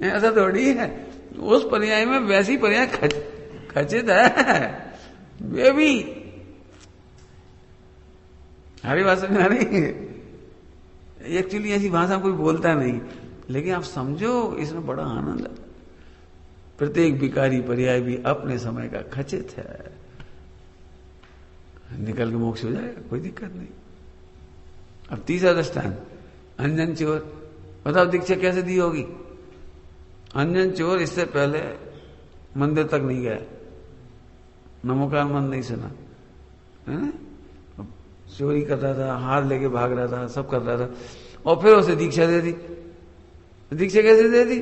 Speaker 1: ऐसा थोड़ी है। उस पर्याय में वैसी पर्याय खचित है, वे भी हरी भाषा में आ रही। एक्चुअली ऐसी भाषा कोई बोलता नहीं, लेकिन आप समझो इसमें बड़ा आनंद है। प्रत्येक विकारी पर्याय भी अपने समय का खचित है, निकल के मोक्ष हो जाएगा, कोई दिक्कत नहीं। अब 30 अधिष्ठान अंजन चोर, बताओ दीक्षा कैसे दी होगी? अंजन चोर इससे पहले मंदिर तक नहीं गया, नमोकार मन नहीं सुना, है ना? चोरी कर रहा था, हार लेके भाग रहा था, सब कर रहा था, और फिर उसे दीक्षा दे दी। दीक्षा कैसे दे दी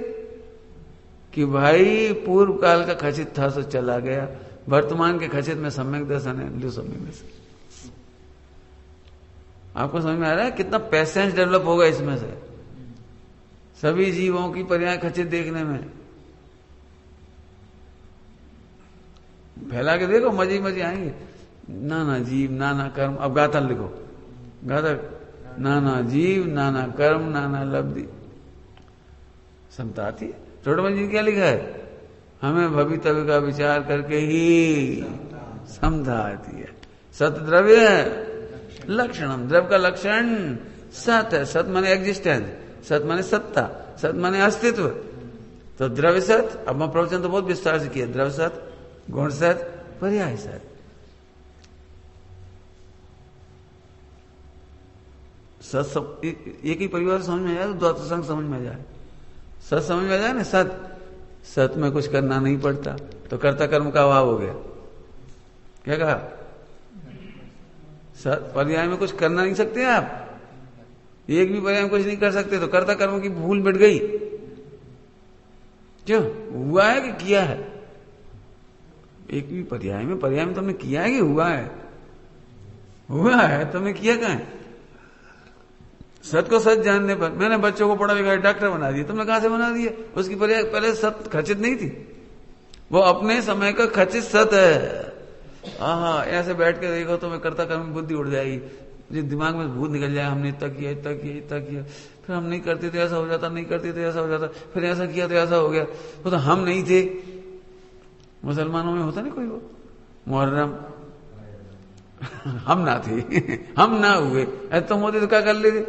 Speaker 1: कि भाई पूर्व काल का खचित था सो चला गया, वर्तमान के खचित में सम्यक दर्शन है, लो सम्यक दर्शन। आपको समझ में आ रहा है कितना पैसेंस डेवलप होगा इसमें से, सभी जीवों की पर्याय खचित देखने में। फैला के देखो, मजे मजे आएंगे। नाना जीव नाना कर्म, अब गाथा लिखो, गाथा, नाना जीव नाना कर्म नाना लब्धि, समता आती है। छोटे जी क्या लिखा है, हमें भवितव्य का विचार करके ही समता आती है। सत द्रव्य लक्षणम, द्रव्य का लक्षण सत है। सत माने एग्जिस्टेंस, सत माने सत्ता, सत माने अस्तित्व। तो द्रव्य सत, अब मैं प्रवचन तो बहुत विस्तार से किया, द्रव्य सत, गुण सत, पर्याय सत। सत सब एक ही परिवार समझ में आ जाए तो द्वैत संग समझ में आ जाए। सत समझ में आ जाए ना, सत, सत में कुछ करना नहीं पड़ता, तो कर्ता कर्म का अभाव हो गया। क्या कहा, सत पर्याय में कुछ करना नहीं सकते आप, एक भी पर्याय में कुछ नहीं कर सकते, तो कर्ता कर्म की भूल मिट गई। क्यों हुआ है कि किया है, एक भी पर्याय में तुमने किया है कि हुआ है, हुआ है, तुमने किया कहां है। सत को सच जानने पर, मैंने बच्चों को पढ़ा लिखा डॉक्टर बना दिया, तुमने कहां से बना दिया, उसकी पर्याय पहले सत खचित नहीं थी, वो अपने समय का खचित सत है। हाँ, ऐसे बैठ के देखो तो मैं करता कर्म बुद्धि उड़ जाएगी, मुझे दिमाग में भूत निकल जाए, हमने इतना किया इतना किया इतना किया, फिर हम नहीं करते तो ऐसा हो जाता, नहीं करते तो ऐसा हो जाता, फिर ऐसा किया तो ऐसा हो गया, वो तो हम नहीं थे। मुसलमानों में होता नहीं कोई वो मुहर्रम, हम ना थे हम ना हुए, ऐसे तुम होते तो क्या कर लेते,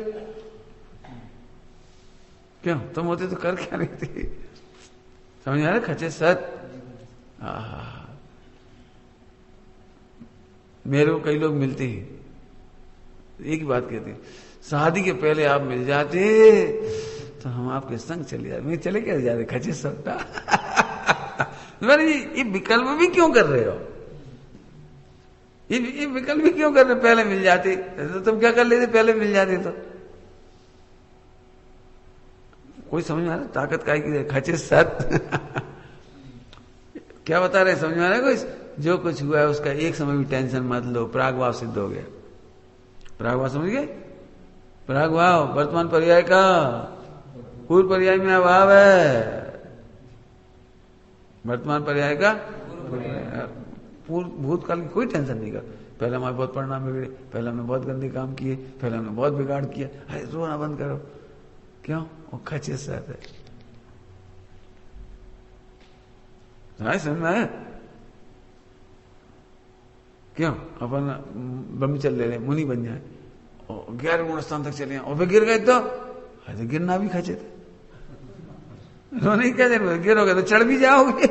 Speaker 1: क्यों तुम होते तो कर क्या लेते। समझ आ रहा, खचे सत। मेरे को कई लोग मिलते हैं, एक ही बात कहते हैं, शादी के पहले आप मिल जाते तो हम आपके संग चले जाते। मैं चले कैसे जाते, खचे सत्ता ये विकल्प भी क्यों कर रहे हो, ये विकल्प भी क्यों कर रहे, पहले मिल जाते तो तुम क्या कर लेते, पहले मिल जाते तो। कोई समझ में आ रहा, ताकत काय की खचे सत क्या बता रहे, समझ में आ रहा है कोई, जो कुछ हुआ है उसका एक समय भी टेंशन मत लो, प्रागभाव सिद्ध हो गया। प्रागभाव समझ गए, प्रागभाव वर्तमान पर्याय का पूर्व पर्याय में अभाव है, वर्तमान पर्याय का भूतकाल की कोई टेंशन नहीं कर। पहले हमारे बहुत परिणाम बिगड़े, पहले हमने बहुत गंदे काम किए, पहले हमने बहुत बिगाड़ किया, अरे रोना बंद करो। क्यों, वो खचे सत है। समझ में आया, क्यों अपन ब्रह्मचर्य ले मुनि बन जाए और 11 गुण स्थान तक चले और फिर गिर गए तो गिरना भी खचे थे, नहीं कहते गिरोगे तो चढ़ भी जाओगे,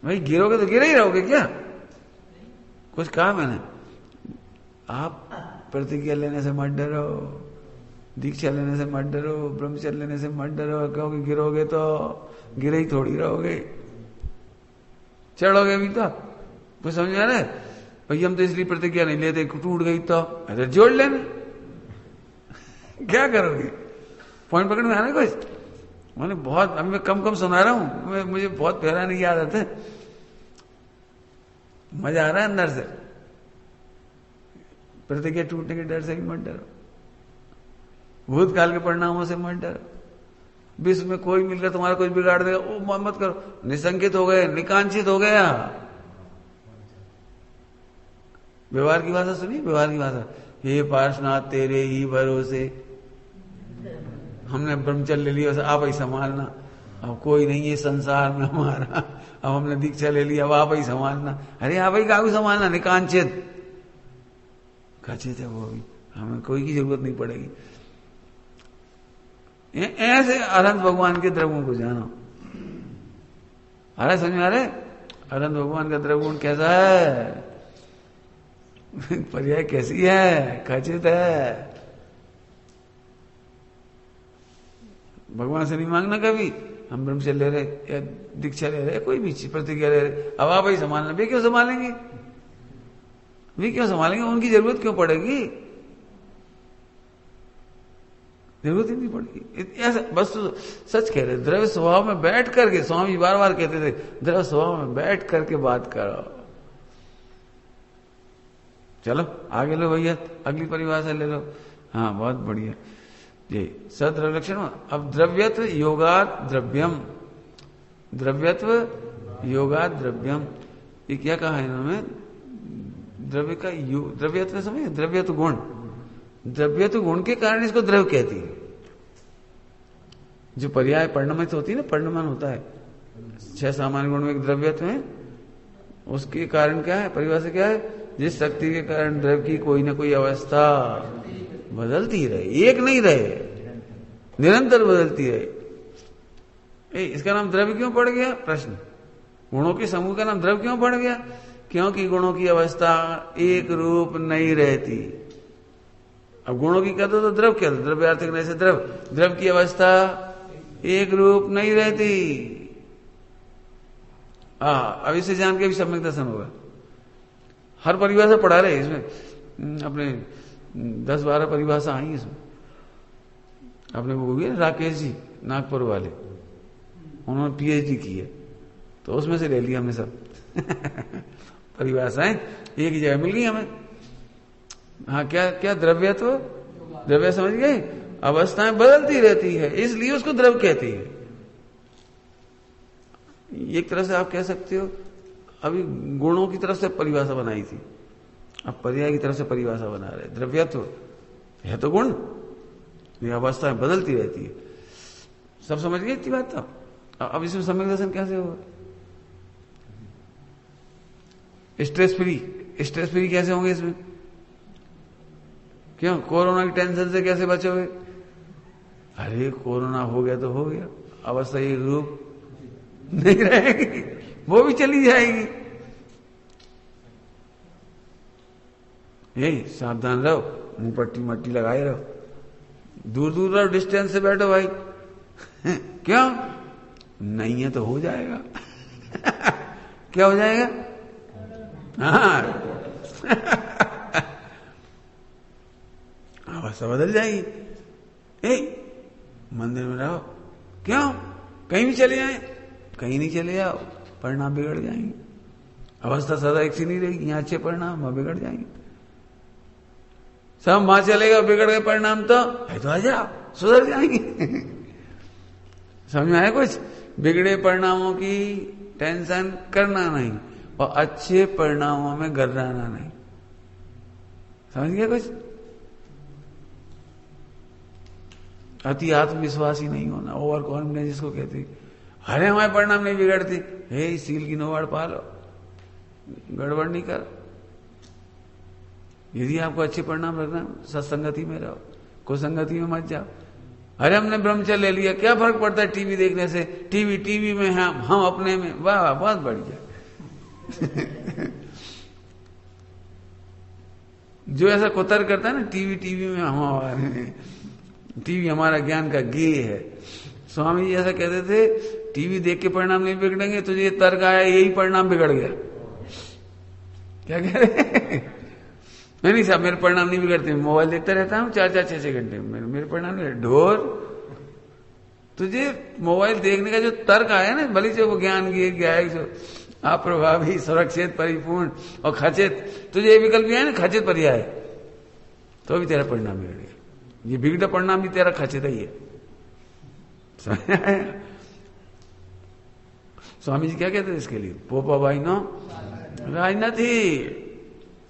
Speaker 1: भाई गिरोगे तो गिरे ही रहोगे क्या। कुछ कहा मैंने, आप प्रतिज्ञा लेने से मत डरो, दीक्षा लेने से मत डरो, ब्रह्मचर्य लेने से मत डरो, क्योंकि गिरोगे तो गिरे ही थोड़ी रहोगे, चढ़ोगे भी तो। कुछ समझ आ रहा है, भाई हम तो इसलिए प्रतिज्ञा नहीं लेते, टूट गई तो अरे जोड़ लेना क्या करोगे। पॉइंट पकड़ में आना कुछ, मैंने बहुत, अभी मैं कम कम सुना रहा हूं, मुझे बहुत प्यारा नहीं याद आता, मजा आ रहा है अंदर से। प्रतिज्ञा टूटने के डर से भी मत डरो, भूतकाल के परिणामों से मत डरो, विश्व में कोई मिलकर तुम्हारा कुछ बिगाड़ देगा वो मत करो, निसंकित हो गए, निकांक्षित हो गया। व्यवहार की भाषा सुनिए, व्यवहार की भाषा, हे पार्श्वनाथ तेरे ही भरोसे, हमने ब्रह्मचर्य ले लिया, आप ही संभालना, अब कोई नहीं है संसार में हमारा, अब हमने दीक्षा ले लिया, अब आप ही संभालना। अरे आप ही काहू संभालना, निकांक्षित खचित है वो भी, हमें कोई की जरूरत नहीं पड़ेगी। ऐसे अनंत भगवान के द्रव्यों को जानो। अरे समझ में आ रहे, अनंत भगवान का द्रव्य कैसा है, पर्याय कैसी है, खचित है। भगवान से नहीं मांगना कभी, हम ब्रह्मचर्य ले रहे या दीक्षा ले रहे, कोई भी प्रतिज्ञा ले रहे, अब आप ही संभालना, वे क्यों संभालेंगे, वे क्यों संभालेंगे, उनकी जरूरत क्यों पड़ेगी, जरूरत ही नहीं पड़ेगी। ऐसा बस तो सच कह रहे, द्रव्य स्वभाव में बैठ करके, स्वामी बार बार कहते थे द्रव्य स्वभाव में बैठ करके बात करो। चलो आगे लो भैया, अगली परिभाषा ले लो। हाँ बहुत बढ़िया जी, सद्रव्य लक्षण। अब द्रव्यत्व योगात द्रव्यम, द्रव्यत्व योगात द्रव्यम, ये क्या कहा है इन्होंने, द्रव्य का द्रव्यत्व समझे, द्रव्यत्व गुण, द्रव्यत्व गुण के कारण इसको द्रव्य कहती है। जो पर्याय परिणमित होती है ना, परिणमन होता है, 6 सामान्य गुण में एक द्रव्यत्व है, उसके कारण क्या है, परिभाषा क्या है, जिस शक्ति के कारण द्रव्य की कोई ना कोई अवस्था बदलती रहे, एक नहीं रहे, निरंतर बदलती रहे। इसका नाम द्रव्य क्यों पड़ गया, प्रश्न। गुणों के समूह का नाम द्रव्य क्यों पड़ गया, क्योंकि गुणों की अवस्था एक रूप नहीं रहती। अब गुणों की कहते तो द्रव्य क्या, द्रव्यार्थ से द्रव्य की अवस्था एक रूप नहीं रहती। अब इसे जान के भी सम्यक दर्शन होगा। हर परिभाषा पढ़ा रहे इसमें, अपने 10-12 परिभाषा आई इसमें। अपने वो हुए राकेश जी नागपुर वाले, उन्होंने पीएचडी की है, तो उसमें से ले लिया हमने सब परिभाषाएं, एक ही जगह मिल गई हमें। हाँ क्या क्या, द्रव्यत्व, द्रव्य समझ गए, अवस्थाएं बदलती रहती है, इसलिए उसको द्रव्य कहती है। एक तरह से आप कह सकते हो, अभी गुणों की तरफ से परिभाषा बनाई थी, अब पर्याय की तरफ से परिभाषा बना रहे। द्रव्यत्व है तो गुण, ये अवस्थाएं बदलती रहती है। सब समझ गए इतनी बात। अब इसमें सम्यक दर्शन कैसे होगा, स्ट्रेस फ्री कैसे होंगे इसमें, क्यों, कोरोना की टेंशन से कैसे बचोगे, अरे कोरोना हो गया तो हो गया, अवस्था एक रूप नहीं रहेगी, वो भी चली जाएगी। यही सावधान रहो, मुंह पट्टी मट्टी लगाए रहो, दूर दूर रहो, डिस्टेंस से बैठो भाई क्यों, नहीं है तो हो जाएगा क्या हो जाएगा, हाँ अवस्था बदल जाएगी। मंदिर में रहो, क्यों, कहीं भी चले जाए, कहीं नहीं चले जाओ, परिणाम बिगड़ जाएंगे। अवस्था सदा एक सी नहीं रहेगी, यहां अच्छे परिणाम वहां बिगड़ जाएंगे। सब वहां चलेगा, बिगड़ गए परिणाम तो है, तो आ जाओ, सुधर जाएंगे समझ में आया कुछ, बिगड़े परिणामों की टेंशन करना नहीं और अच्छे परिणामों में गर्राना नहीं, समझ गया कुछ। अति आत्मविश्वासी नहीं होना, ओवर कॉन्फिडेंस जिसको कहते हैं, अरे हमारे परिणाम नहीं बिगड़ते, हे सील की नोवाड़ पालो, गड़बड़ नहीं कर। यदि आपको अच्छे परिणाम रखना, सत्संगति में रहो, कुसंगति में मत जाओ। अरे हमने ब्रह्मचर्य ले लिया, क्या फर्क पड़ता है टीवी देखने से, टीवी में हम अपने में, वाह बहुत बढ़िया जो ऐसा कुतर करता है ना, टीवी में हम हमारे, टीवी हमारा ज्ञान का गे है। स्वामी जी ऐसा कहते थे, टीवी देख के परिणाम नहीं बिगड़ेंगे, तुझे तो तर्क आया यही परिणाम बिगड़ गया, क्या कह रहे नहीं साहब मेरे परिणाम नहीं बिगड़ते, मोबाइल देखता रहता हूं 4-4, 6-6 घंटे, मेरे परिणाम नहीं। ढोर, तुझे मोबाइल देखने का जो तर्क आया ना, भले से वो ज्ञान गया जो अप्रभावी, सुरक्षित, परिपूर्ण और खचित, तुझे ये विकल्प भी है ना, खचित पर्याय, तो भी तेरा परिणाम बिगड़ गया। ये बिगड़ा परिणाम भी तेरा खचित ही है। स्वामी जी क्या कहते हैं इसके लिए, पोपा भाई नो राजनीति।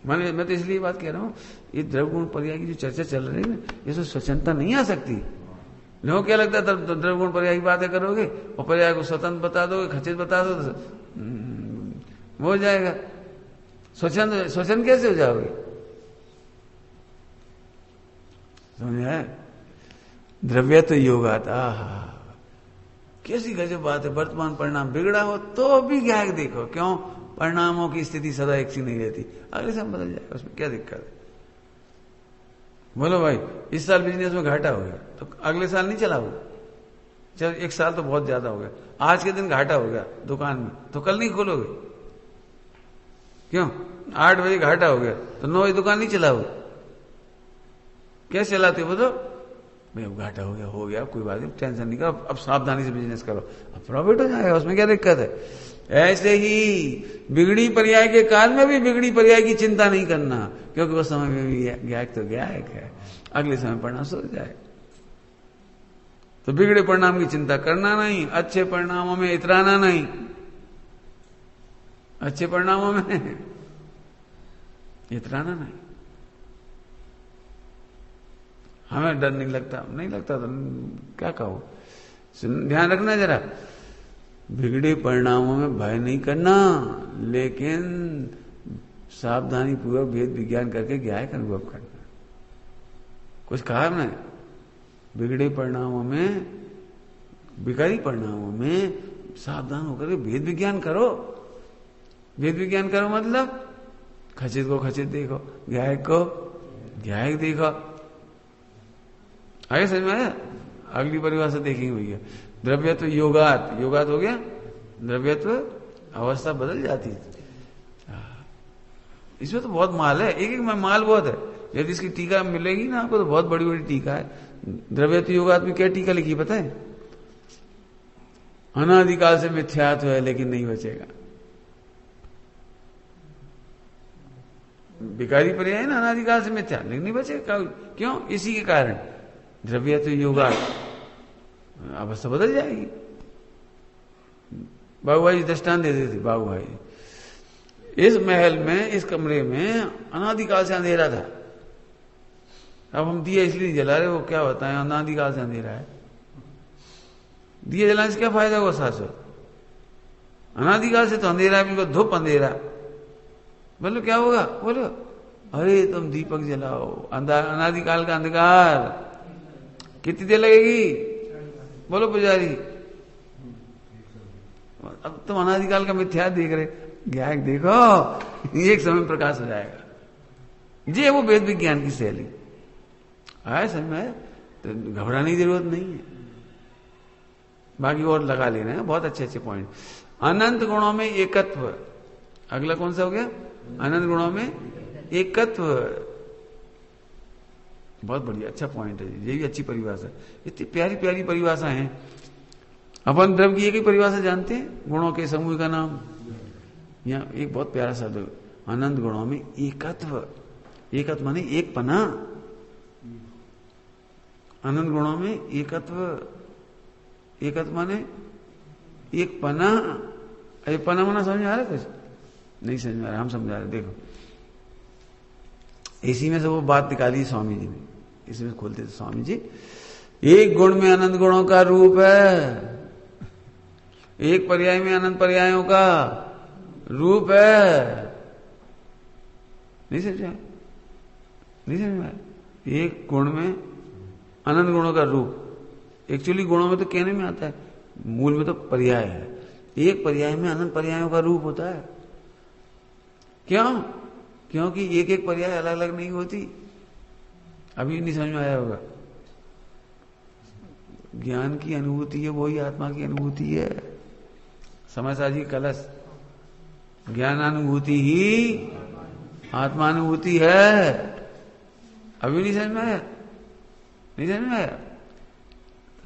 Speaker 1: मैं तो इसलिए बात कह रहा हूं, ये द्रव्य गुण पर्याय की जो चर्चा चल रही है ना, इसमें स्वतंत्रता नहीं आ सकती। लोगों क्या लगता है, द्रव्य गुण पर्याय की बातें करोगे और पर्याय को स्वतंत्र बता दोगे, खचित बता दो तो वो हो जाएगा। स्वतंत्र कैसे हो जाओगे, समझे। द्रव्यत्व योगाता, कैसी गजब बात है। वर्तमान परिणाम बिगड़ा हो तो भी क्या देखो, क्यों, परिणामों की स्थिति सदा एक सी नहीं रहती, अगले साल बदल जाएगा, उसमें क्या दिक्कत है। बोलो भाई, इस साल बिजनेस में घाटा हो गया तो अगले साल नहीं चलाओगे, चल 1 साल तो बहुत ज्यादा हो गया, आज के दिन घाटा हो गया दुकान में, तो कल नहीं खोलोगे, क्यों, 8 बजे घाटा हो गया तो 9 बजे दुकान नहीं चलाओ? कैसे चलाते हो? तो भाई अब घाटा हो गया कोई बात नहीं, टेंशन नहीं करो, अब सावधानी से बिजनेस करो, अब प्रॉफिट हो जाएगा, उसमें क्या दिक्कत है। ऐसे ही बिगड़ी पर्याय के काल में भी बिगड़ी पर्याय की चिंता नहीं करना, क्योंकि वो समय में भी गायक तो गायक है, अगले समय परिणाम सो जाए। तो बिगड़े परिणाम की चिंता करना नहीं, अच्छे परिणामों में इतराना नहीं, अच्छे परिणामों में इतराना नहीं। हमें डर नहीं लगता तो क्या कहो, ध्यान रखना जरा, बिगड़े परिणामों में भय नहीं करना, लेकिन सावधानी पूर्वक भेद विज्ञान करके ज्ञान का अनुभव करना। कुछ कहा हमने, बिगड़े परिणामों में, बिगड़ी परिणामों में सावधान होकर के भेद विज्ञान करो। भेद विज्ञान करो मतलब खचित को खचित देखो, गायक को गायक देखो। आगे समझ में आया? अगली परिभाषा देखेंगे भैया। द्रव्यत्व योगात, योगात हो गया, द्रव्यत्व अवस्था बदल जाती है। इसमें तो बहुत माल है, एक एक में माल बहुत है। यदि इसकी टीका मिलेगी ना आपको तो बहुत बड़ी बड़ी टीका है। द्रव्यत्व योगात में क्या टीका लिखी पता है? अनादिकाल से मिथ्यात्व है लेकिन नहीं बचेगा। विकारी पर्याय है ना, अनादिकाल से मिथ्या लेकिन नहीं बचेगा। क्यों? इसी के कारण द्रव्यत्व योगात अवस्था बदल जाएगी। बाबू भाई दृष्टांत दे देते। बाबू भाई, इस महल में, इस कमरे में अनादिकाल से अंधेरा था। अब हम दिया इसलिए नहीं जला रहे, वो क्या होता है, अनादिकाल से अंधेरा है। दिया जलाने से क्या फायदा हुआ? शाश्वत अनादिकाल से तो अंधेरा है, बिल्कुल धूप अंधेरा। बोलो क्या होगा? बोलो अरे तुम दीपक जलाओ, अनादिकाल का अंधकार कितनी देर लगेगी? बोलो पुजारी। अब तुम अनादिकाल का मिथ्या देख रहे, गायक देखो, एक समय प्रकाश हो जाएगा। ये वो वेद विज्ञान की शैली आया समझ में, तो घबराने की जरूरत नहीं है। बाकी और लगा ले रहे हैं बहुत अच्छे अच्छे पॉइंट। अनंत गुणों में एकत्व, अगला कौन सा हो गया? अनंत गुणों में एकत्व। बहुत बढ़िया, अच्छा पॉइंट है, ये भी अच्छी परिभाषा। इतनी प्यारी प्यारी परिभाषा है। अपन द्रव्य की एक ही परिभाषा जानते हैं, गुणों के समूह का नाम। यहाँ एक बहुत प्यारा शब्द, अनंत गुणों में एकत्व। एकत्व माने एक पना। अनंत गुणों में एकत्व, एकत्व माने एक पना। अरे पना मना समझ में आ रहा है? कुछ नहीं समझ में आ रहा, हम समझा रहे। देखो इसी में से वो बात निकाली स्वामी जी ने, इसी में खोलते थे स्वामी जी। एक गुण में अनंत गुणों का रूप है, एक पर्याय में अनंत पर्यायों का रूप है। नहीं समझा? नहीं समझ में? एक गुण में अनंत गुणों का रूप। एक्चुअली गुणों में तो कहने में आता है, मूल में तो पर्याय है। एक पर्याय में अनंत पर्यायों का रूप होता है। क्यों? क्योंकि एक एक पर्याय अलग अलग नहीं होती। अभी नहीं समझ में आया होगा। ज्ञान की अनुभूति है, वही आत्मा की अनुभूति है। समझा जी? कलश ज्ञानानुभूति ही आत्मानुभूति है। अभी नहीं समझ में आया? नहीं समझ में आया?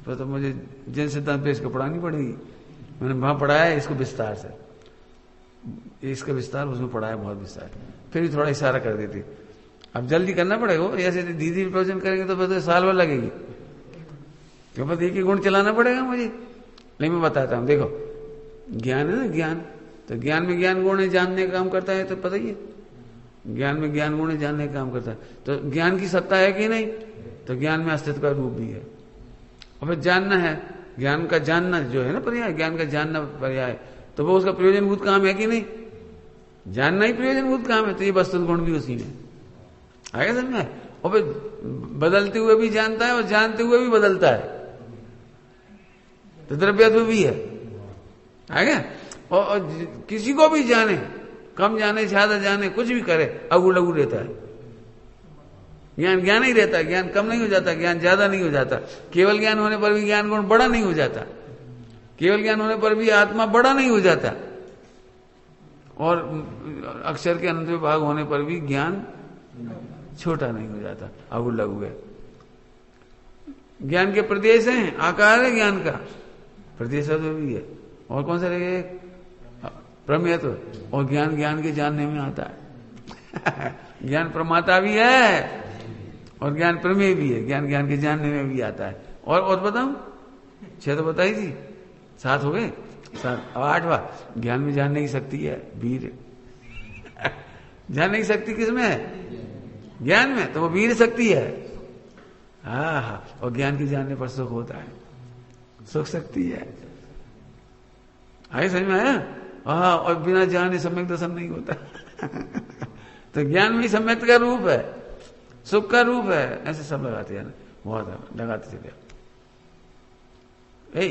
Speaker 1: तो मुझे जैन सिद्धांत पे इसको पढ़ानी पड़ेगी। मैंने वहां पढ़ाया है इसको विस्तार से, इसका विस्तार उसमें पढ़ाया बहुत विस्तार, फिर भी थोड़ा इशारा कर देती। अब जल्दी करना पड़ेगा, ऐसे धीरे प्रवचन करेंगे तो बस साल भर लगेगी, क्यों? बस एक ही गुण चलाना पड़ेगा मुझे। नहीं, मैं बताता हूं। देखो ज्ञान है ना, ज्ञान, तो ज्ञान में ज्ञान गुण है, जानने का काम करता है, तो पता ही है। ज्ञान में ज्ञान गुण है, जानने का काम करता है। तो ज्ञान की सत्ता है कि नहीं? तो ज्ञान में अस्तित्व का रूप भी है। और फिर जानना है, ज्ञान का जानना जो है ना पर्याय, ज्ञान का जानना पर्याय, तो वो उसका प्रयोजनभूत काम है कि नहीं? जानना ही प्रयोजनभूत काम है, तो ये वस्तु गुण भी उसी में आगे समझ में। और फिर बदलते हुए भी जानता है और जानते हुए भी बदलता है, तो द्रव्यत्व भी है आगे। और किसी को भी जाने, कम जाने ज्यादा जाने, कुछ भी करे, अगू लगू रहता है। ज्ञान ज्ञान ही रहता है, ज्ञान कम नहीं हो जाता, ज्ञान ज्यादा नहीं हो जाता। केवल ज्ञान होने पर भी ज्ञान गुण बड़ा नहीं हो जाता, केवल ज्ञान होने पर भी आत्मा बड़ा नहीं हो जाता। और अक्षर के अनंत विभाग होने पर भी ज्ञान छोटा नहीं हो जाता, अगु लघु है। ज्ञान के प्रदेश हैं, आकार है ज्ञान का, प्रदेश भी है। और कौन सा रहेगा? प्रमेयत्व। और ज्ञान ज्ञान के जानने में आता है ज्ञान प्रमाता भी है और ज्ञान प्रमेय भी है, ज्ञान ज्ञान के जानने में भी आता है। और बताऊं, 6 तो बताई थी, 7 हो गए, 7। अब 8वां, ज्ञान में जानने की शक्ति है, वीर जानने की शक्ति किसमें है? ज्ञान में, तो वो वीर शक्ति है। हाँ, और ज्ञान के जानने पर सुख होता है, सुख शक्ति है। आए समझ में आया? हाँ, और बिना जाने सम्यक दर्शन नहीं होता तो ज्ञान में सम्यक का रूप है, सुख का रूप है। ऐसे सब लगाते हैं, बहुत लगाते चले।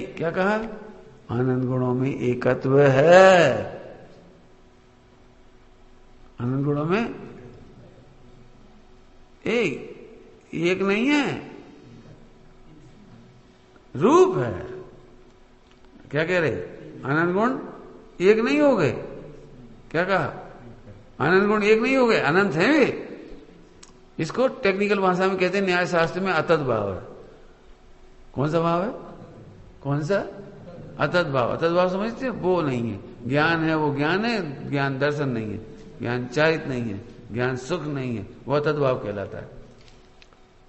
Speaker 1: क्या कहा? आनंद गुणों में एकत्व है, आनंद गुणों में एक नहीं है, रूप है। क्या कह रहे? आनंद गुण एक नहीं हो गए। क्या कहा? आनंद गुण एक नहीं हो गए, अनंत है वे। इसको टेक्निकल भाषा में कहते हैं, न्याय शास्त्र में अतत भाव है। कौन सा भाव है? कौन सा? अतत भाव। अतत भाव समझते हैं? वो नहीं है। ज्ञान है वो ज्ञान है, ज्ञान दर्शन नहीं है, ज्ञान चारित नहीं है, ज्ञान सुख नहीं है, वो अतत भाव कहलाता है।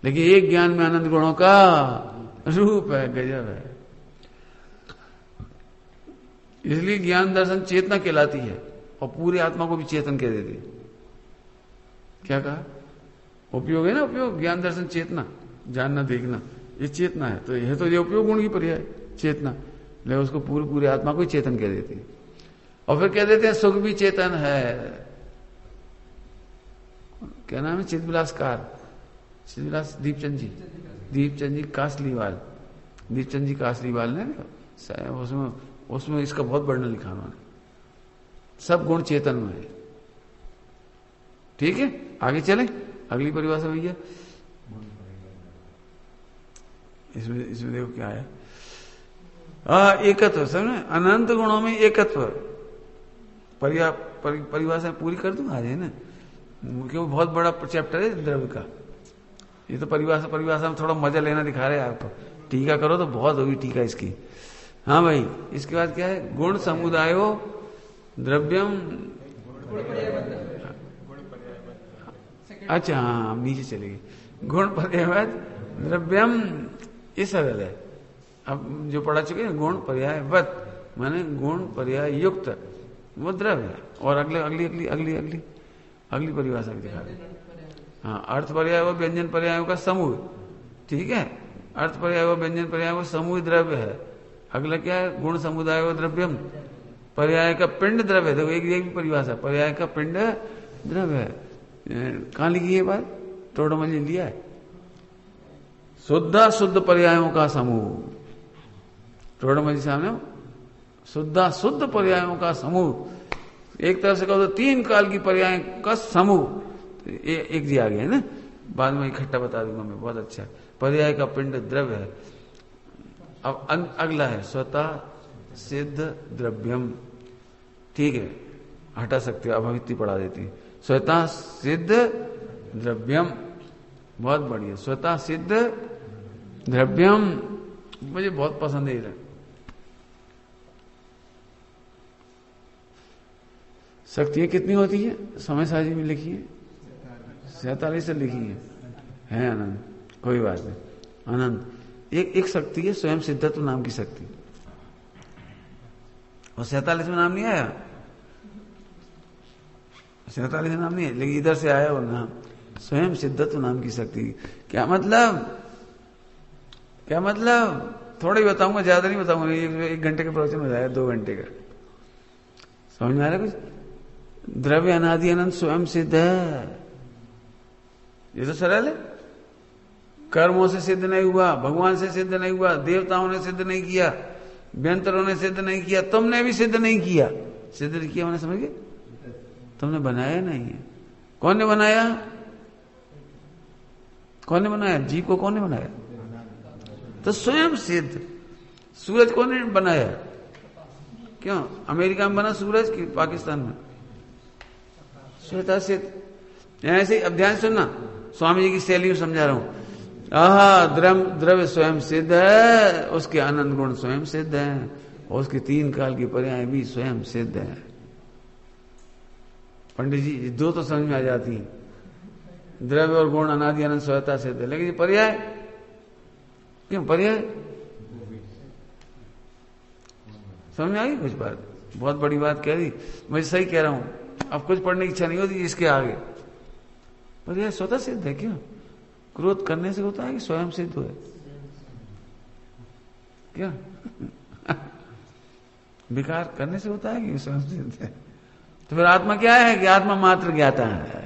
Speaker 1: लेकिन एक ज्ञान में आनंद गुणों का रूप है, गजब है। इसलिए ज्ञान दर्शन चेतना कहलाती है और पूरी आत्मा को भी चेतन कह देती है। क्या कहा? उपयोग है ना, उपयोग। ज्ञान दर्शन चेतना, जानना देखना, ये चेतना है। तो यह तो ये उपयोग गुण की पर्याय चेतना, लेकिन उसको पूरी आत्मा को ही चेतन कह देती है। और फिर कह देते हैं सुख भी चेतन है। क्या नाम है? चिदविलासकार, चिदविलास दीपचंद जी कासलीवाल, दीपचंद जी कासलीवाल ने उसमें इसका बहुत वर्णन लिखा उन्होंने। सब गुण चेतन में है। ठीक है, आगे चले। अगली परिभाषा भैया, इसमें देखो क्या है। एकत्व, समझे? अनंत गुणों में एकत्व। परिभाषा पूरी कर दूं आज, है ना, क्योंकि बहुत बड़ा चैप्टर है द्रव्य का। ये तो परिभाषा में थोड़ा मजा लेना दिखा रहे हैं आपको। टीका करो तो बहुत होगी टीका इसकी। हाँ भाई, इसके बाद क्या है? गुण समुदायो द्रव्यम। अच्छा, हाँ, नीचे चलेगी। गुण पर्याय द्रव्यम, ये सरल है। अब जो पढ़ा चुके हैं, गुण पर्यायवत माने गुण पर्याय युक्त, वो द्रव्य है। और अगली परिभाषा भी दिखा रहे। हाँ, अर्थ पर्याय व व्यंजन पर्यायों का समूह। ठीक है, अर्थ पर्याय व व्यंजन पर्याय का समूह द्रव्य है। अगला क्या है? गुण समुदाय व द्रव्यम, पर्याय का पिंड द्रव्य। देखो एक भी परिभाषा, पर्याय का पिंड द्रव्य है। कहां लिखी है बात? टोडमल ने लिया है। शुद्ध पर्यायों का समूह। टोडमल सामने शुद्ध पर्यायों का समूह। एक तरह से कहो तो 3 काल की पर्याय का समूह। एक जी आ गया है ना, बाद में इकट्ठा बता दूंगा मैं, बहुत अच्छा। पर्याय का पिंड द्रव्य है। अब अगला है स्वतः सिद्ध द्रव्यम। ठीक है, हटा सकते हो, अभवित्ति पढ़ा देती है। स्वतः सिद्ध द्रव्यम, बहुत बढ़िया। स्वतः सिद्ध द्रव्यम मुझे बहुत पसंद है। शक्तियां कितनी होती है? समय साजी में लिखी है 47 से लिखी है अनंत, कोई बात नहीं। अनंत एक शक्ति है, स्वयं सिद्धत्व नाम की शक्ति। और 47 में नाम नहीं आया, 47 में नाम नहीं है, लेकिन इधर से आया वो नाम, स्वयं सिद्धत्व नाम की शक्ति। क्या मतलब थोड़ा ही बताऊंगा, ज्यादा नहीं बताऊंगा। 1 घंटे का प्रवचन हो जाएगा, 2 घंटे का। समझ में आ रहा है कुछ? द्रव्य अनादि अनंत स्वयं सिद्ध है। ये तो सरल है। कर्मों से सिद्ध नहीं हुआ, भगवान से सिद्ध नहीं हुआ, देवताओं ने सिद्ध नहीं किया, व्यंतरों ने सिद्ध नहीं किया, तुमने भी सिद्ध नहीं किया। सिद्ध नहीं किया मैंने, समझ गए? तुमने बनाया नहीं है। कौन ने बनाया? कौन ने बनाया? जीव को कौन ने बनाया? तो स्वयं सिद्ध। सूरज कौन ने बनाया? क्यों? अमेरिका में बना सूरज कि पाकिस्तान में? स्वतः सिद्ध। ऐसे अब ध्यान सुनना, स्वामी जी की शैली में समझा रहा हूं। आहा, द्रव्य स्वयं सिद्ध है, उसके आनंद गुण स्वयं सिद्ध है, और उसके 3 काल की पर्याय भी स्वयं सिद्ध है। पंडित जी दो तो समझ में आ जाती है, द्रव्य और गुण अनादि अनंत स्वतः सिद्ध है, लेकिन ये पर्याय क्यों? पर्याय समझ में आ गई कुछ बात? बहुत बड़ी बात कह दी, मैं सही कह रहा हूं। अब कुछ पढ़ने की इच्छा नहीं होती इसके आगे। पर्याय स्वतः सिद्ध है। क्यों? क्रोध करने से होता है कि स्वयं सिद्ध है? क्या विकार करने से होता है कि स्वयं सिद्ध है? तो फिर आत्मा क्या है? कि आत्मा मात्र ज्ञाता है।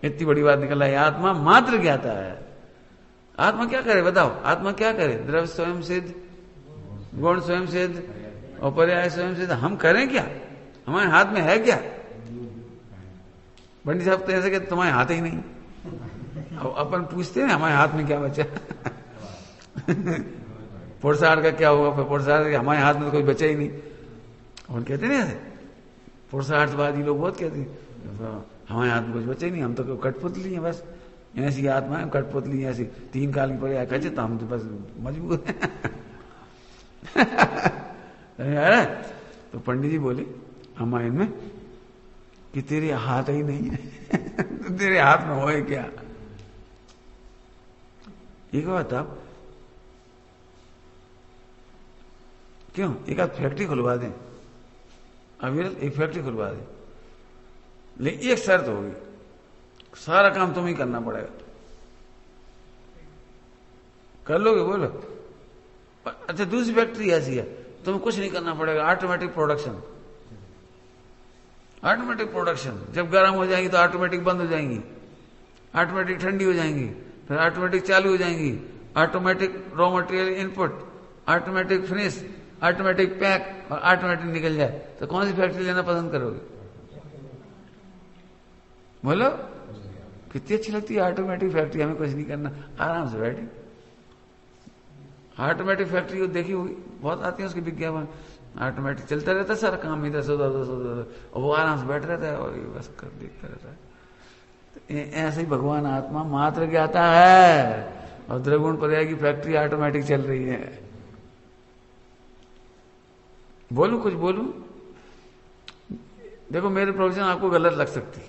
Speaker 1: इतनी बड़ी बात निकल रही है, आत्मा मात्र ज्ञाता है। आत्मा क्या करे बताओ? आत्मा क्या करे? द्रव्य स्वयं सिद्ध, गुण स्वयं सिद्ध और पर्याय स्वयं सिद्ध। हम करें क्या? हमारे हाथ में है क्या? पंडित साहब तो ऐसे कहते तुम्हारे हाथ ही नहीं। अब अपन पूछते हैं हमारे हाथ में क्या बचा? पुरसार का क्या होगा? फिर पुरसार हमारे हाथ में तो कोई बचा ही नहीं। अपन कहते नहीं ऐसे, पुरुषार्थवादी लोग बहुत कहते हैं हमारे हाथ में कुछ बचा ही नहीं, हम तो कठपुतली हैं बस। ऐसी आत्मा है कठपुतली, ऐसी 3 काल की पर्याय कहे तो हम तो बस मजबूर हैं। तो पंडित जी बोले रामायण में कि तेरे हाथ ही नहीं है। तो तेरे हाथ में होए क्या? एक बात आप क्यों एक आध फैक्ट्री खुलवा दें, अविरल एक फैक्ट्री खुलवा दें, लेकिन एक शर्त होगी, सारा काम तुम्हें करना पड़ेगा। कर लोगे? बोलो। अच्छा दूसरी फैक्ट्री ऐसी है तुम्हें कुछ नहीं करना पड़ेगा, ऑटोमेटिक प्रोडक्शन। ऑटोमेटिक प्रोडक्शन जब गर्म हो जाएगी तो ऑटोमेटिक बंद हो जाएंगी, ऑटोमेटिक ठंडी हो जाएंगी, फिर ऑटोमेटिक चालू हो जाएंगी, automatic raw material input, automatic finish, automatic pack और ऑटोमेटिक निकल जाए। तो कौन सी फैक्ट्री लेना पसंद करोगे? बोलो। कितनी अच्छी लगती है ऑटोमेटिक फैक्ट्री, हमें कुछ नहीं करना, आराम से बैठे। ऑटोमेटिक फैक्ट्री को देखी होगी, बहुत आती है उसके विज्ञापन। ऑटोमेटिक चलता रहता है सारा काम, इधर से उधर, और वो आराम से बैठ रहता है और बस कर देखता रहता है। तो ऐसे ही भगवान आत्मा मात्र ज्ञाता है और द्रगुण पर्याय की फैक्ट्री ऑटोमेटिक चल रही है। बोलूं कुछ बोलूं? देखो मेरे प्रोफेशन आपको गलत लग सकती,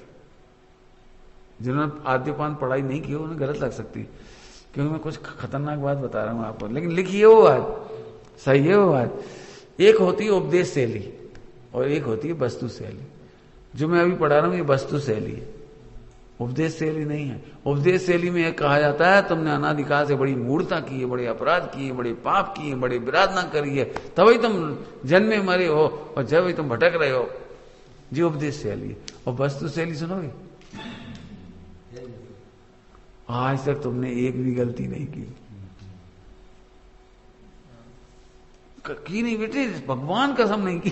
Speaker 1: जिन्होंने आद्यपान पढ़ाई नहीं की उन्हें गलत लग सकती, क्योंकि मैं कुछ खतरनाक बात बता रहा हूं आपको, लेकिन लिखिए वो बात, सही है वो बात। एक होती है उपदेश शैली और एक होती है वस्तु शैली। जो मैं अभी पढ़ा रहा हूं ये वस्तु शैली है, उपदेश शैली नहीं है। उपदेश शैली में यह कहा जाता है तुमने अनादिकाल से बड़ी मूर्खता की है, बड़े अपराध किए, बड़े पाप किए, बड़े विराधना करी है, तभी तुम जन्मे मरे हो और जब भी तुम भटक रहे हो। जी उपदेश शैली है। और वस्तु शैली सुनोगे, आज तक तुमने एक भी गलती नहीं की नहीं बेटे, भगवान कसम नहीं की।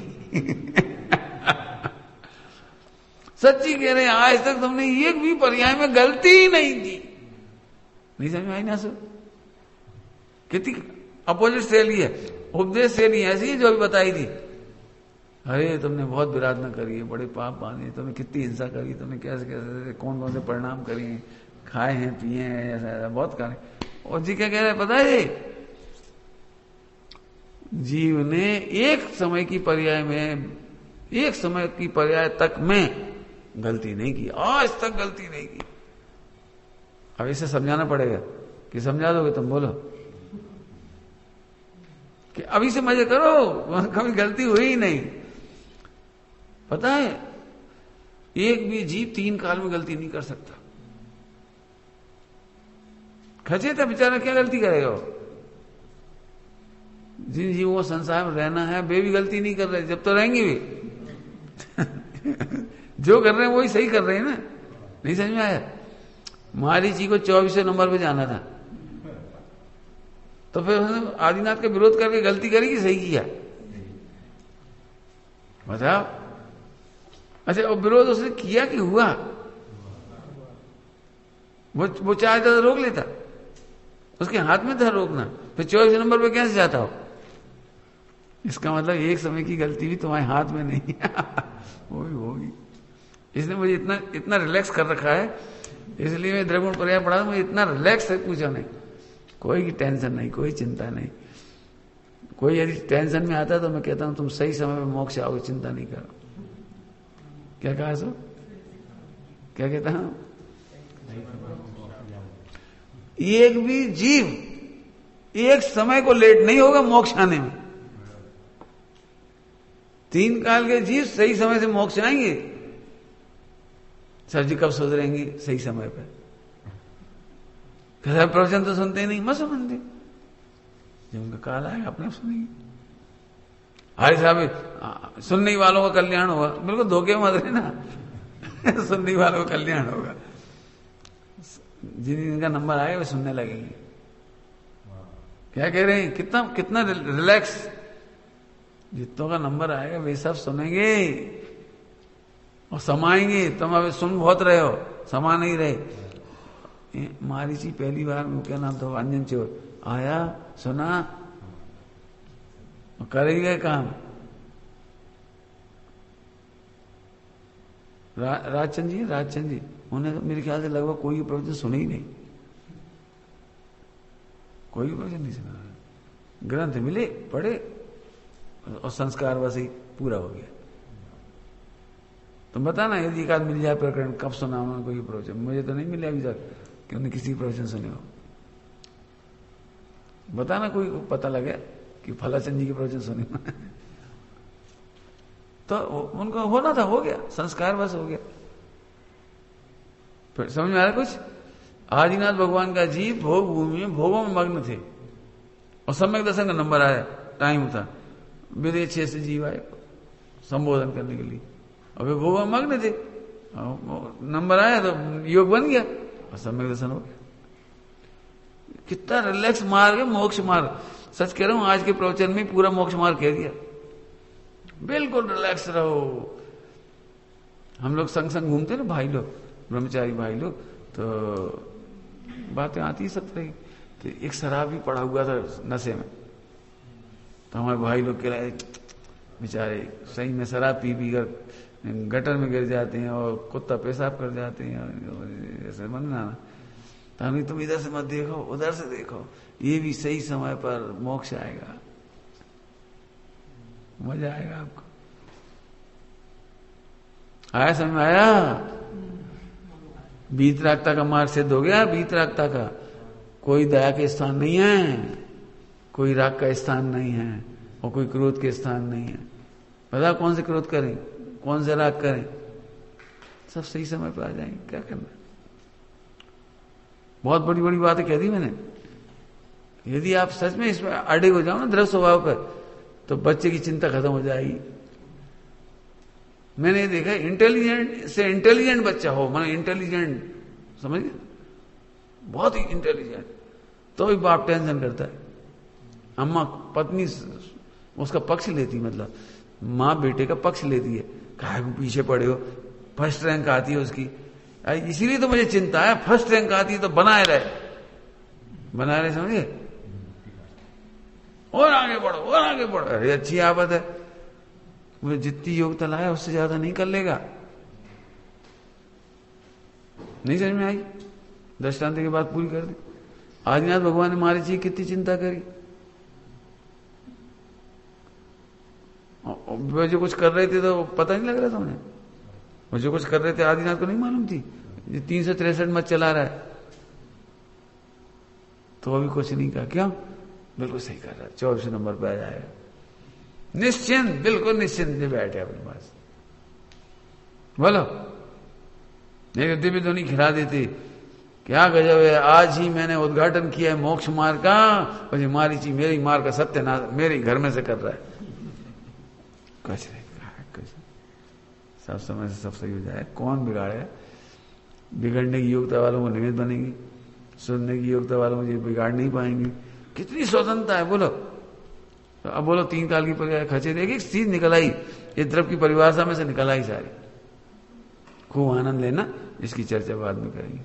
Speaker 1: सच्ची कह रहे हैं, आज तक तुमने एक भी पर्याय में गलती ही नहीं की। नहीं समझ में आई ना सर? कितनी अपोजिट शैली है। उपदेश शैली ऐसी है जो अभी बताई थी, अरे तुमने बहुत विराधना करी है, बड़े पाप बांधे, तुमने कितनी हिंसा करी, तुमने कैसे कैसे कौन कौन से परिणाम करिए, खाए हैं पिए हैं, ऐसा बहुत करे। और जी क्या कह रहे हैं पता है? जीव ने एक समय की पर्याय में, एक समय की पर्याय तक में गलती नहीं की, आज तक गलती नहीं की। अब इसे समझाना पड़ेगा कि समझा दोगे तुम? बोलो कि अभी से मजे करो, कभी गलती हुई ही नहीं। पता है एक भी जीव 3 काल में गलती नहीं कर सकता। खचे था बेचारा, क्या गलती करेगा वो? जिन जीवों को संसार में रहना है वे भी गलती नहीं कर रहे, जब तो रहेंगे भी। जो कर रहे हैं वही सही कर रहे हैं ना। नहीं समझ में आया? महारी जी को 24वें नंबर पे जाना था, तो फिर उसने आदिनाथ का विरोध करके गलती करी कि सही किया? बताओ। अच्छा और विरोध उसने किया कि हुआ? वो चाहता तो रोक लेता, उसके हाथ में था रोकना, फिर 24वें नंबर पे कैसे जाता हो? इसका मतलब एक समय की गलती भी तुम्हारे हाथ में नहीं। वो भी होगी। इसने मुझे इतना इतना रिलैक्स कर रखा है, इसलिए मैं द्रविड़ पर्याय पढ़ा, मुझे इतना रिलैक्स है, पूछा नहीं। कोई टेंशन नहीं, कोई चिंता नहीं। कोई यदि टेंशन में आता है तो मैं कहता हूं तुम सही समय में मोक्ष आओगे, चिंता नहीं करो। क्या कहा सो? क्या कहता हूं? एक भी जीव एक समय को लेट नहीं होगा मोक्ष आने में। 3 काल के जीव सही समय से मोक्ष आएंगे। सर जी कब सुधरेंगे? सही समय पर। प्रवचन तो सुनते ही नहीं, मत सुनते, जब उनका काल आएगा अपने आप सुनेंगे। अरे साहब सुनने वालों का कल्याण होगा, बिल्कुल धोखे में मत रहना। सुनने वालों का कल्याण होगा, जिनका नंबर आएगा वे सुनने लगेंगे। क्या कह रहे हैं? कितना कितना रिलैक्स। जितनों का नंबर आएगा वे सब सुनेंगे और समाएंगे। तुम अभी सुन बहुत रहे हो, समा नहीं रहे। मारीची पहली बार में क्या नाम था, अंजन चोर आया, सुना और कर ही गए काम। राजचंद जी उन्हें मेरे ख्याल से लगभग कोई प्रवचन सुने ही नहीं, कोई प्रवचन नहीं सुना। ग्रंथ मिले, पढ़े और संस्कार बस ही पूरा हो गया। तुम बताना यदि एक आध मिल जाए प्रकरण, कब सुना उन्होंने कोई प्रवचन? मुझे तो नहीं मिले अभी तक कि उन्होंने किसी प्रवचन सुने हो। बताना कोई पता लगे कि फलाचंद जी के प्रवचन सुने। तो उनको होना था, हो गया, संस्कार बस हो गया। फिर समझ में आ रहा कुछ? आदिनाथ भगवान का जीव भोग भूमि में भोगों में मग्न थे और सम्यक दर्शन का नंबर आया, टाइम था, विदेश से जीव आए संबोधन करने के लिए और वे भोगों में मग्न थे। नंबर आया तो योग बन गया और सम्यक दर्शन हो गया। कितना रिलैक्स मार्ग है मोक्ष मार्ग। सच कह रहा हूं, आज के प्रवचन में पूरा मोक्ष मार्ग कह दिया। बिल्कुल रिलैक्स रहो। हम लोग संग संग घूमते ना भाई लोग, ब्रह्मचारी भाई लोग, तो बातें आती सब रही। तो एक शराब भी पड़ा हुआ था नशे में, तो हमारे भाई लोग कह रहे बेचारे सही में शराब पी पी कर गटर में गिर जाते हैं और कुत्ता पेशाब कर जाते हैं, ऐसे मन ना। तो हमें तुम इधर से मत देखो, उधर से देखो, ये भी सही समय पर मोक्ष आएगा, मजा आएगा आपको। आया समझ में? आया? वीतरागता का मार्ग सिद्ध हो गया। वीतरागता का कोई दया के स्थान नहीं है, कोई राग का स्थान नहीं है और कोई क्रोध के स्थान नहीं है। पता कौन से क्रोध करें, कौन से राग करें, सब सही समय पर आ जाएंगे। क्या करना? बहुत बड़ी बड़ी बातें कह दी मैंने। यदि आप सच में इसमें अड़े हो जाओ ना द्रव स्वभाव पर, तो बच्चे की चिंता खत्म हो जाएगी। मैंने देखा इंटेलिजेंट से इंटेलिजेंट बच्चा हो, माने इंटेलिजेंट, समझ, बहुत ही इंटेलिजेंट, तो भी बाप टेंशन करता है। अम्मा पत्नी उसका पक्ष लेती, मतलब माँ बेटे का पक्ष लेती है। कहा पीछे पड़े हो, फर्स्ट रैंक आती है उसकी, इसीलिए तो मुझे चिंता है। फर्स्ट रैंक आती है तो बनाए रहे, समझे, और आगे बढ़ो और आगे बढ़ो। अरे अच्छी आदत है, मुझे जितनी योग्यता लाया उससे ज्यादा नहीं कर लेगा। नहीं समझ में आई? दृष्टांत की बात पूरी कर दी। आदिनाथ भगवान ने मारी चाहिए कितनी चिंता करी, वो जो कुछ कर रहे थे तो पता नहीं लग रहा था उन्हें। वो जो कुछ कर रहे थे आदिनाथ को नहीं मालूम थी। 363 मत चला रहा है तो अभी कुछ नहीं कहा। क्या? बिल्कुल सही कर रहा है, 24 नंबर पे आ जाएगा। निश्चिंत, बिल्कुल निश्चिंत से बैठे अपने पास। बोलो, नहीं दिव्य ध्वनि खिला देते। क्या गजब है, आज ही मैंने उद्घाटन किया है मोक्ष मार्ग का, और मारी चीज मेरी मार्ग का सत्य मेरे घर में से कर रहा है। कुछ नहीं, सब समय से सब सही हो जाए। कौन बिगाड़े? बिगड़ने की योग्यता वालों को निमित्त बनेंगी, सुनने की योग्यता वालों को बिगाड़ नहीं पाएंगे। कितनी स्वतंत्रता है, बोलो। अब बोलो 3 काल की प्रक्रिया खचे, एक एक चीज निकल आई, ये द्रव की परिभाषा में से निकल आई सारी। खूब आनंद लेना, इसकी चर्चा बाद में करेंगे।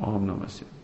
Speaker 1: ओम नमः शिवाय।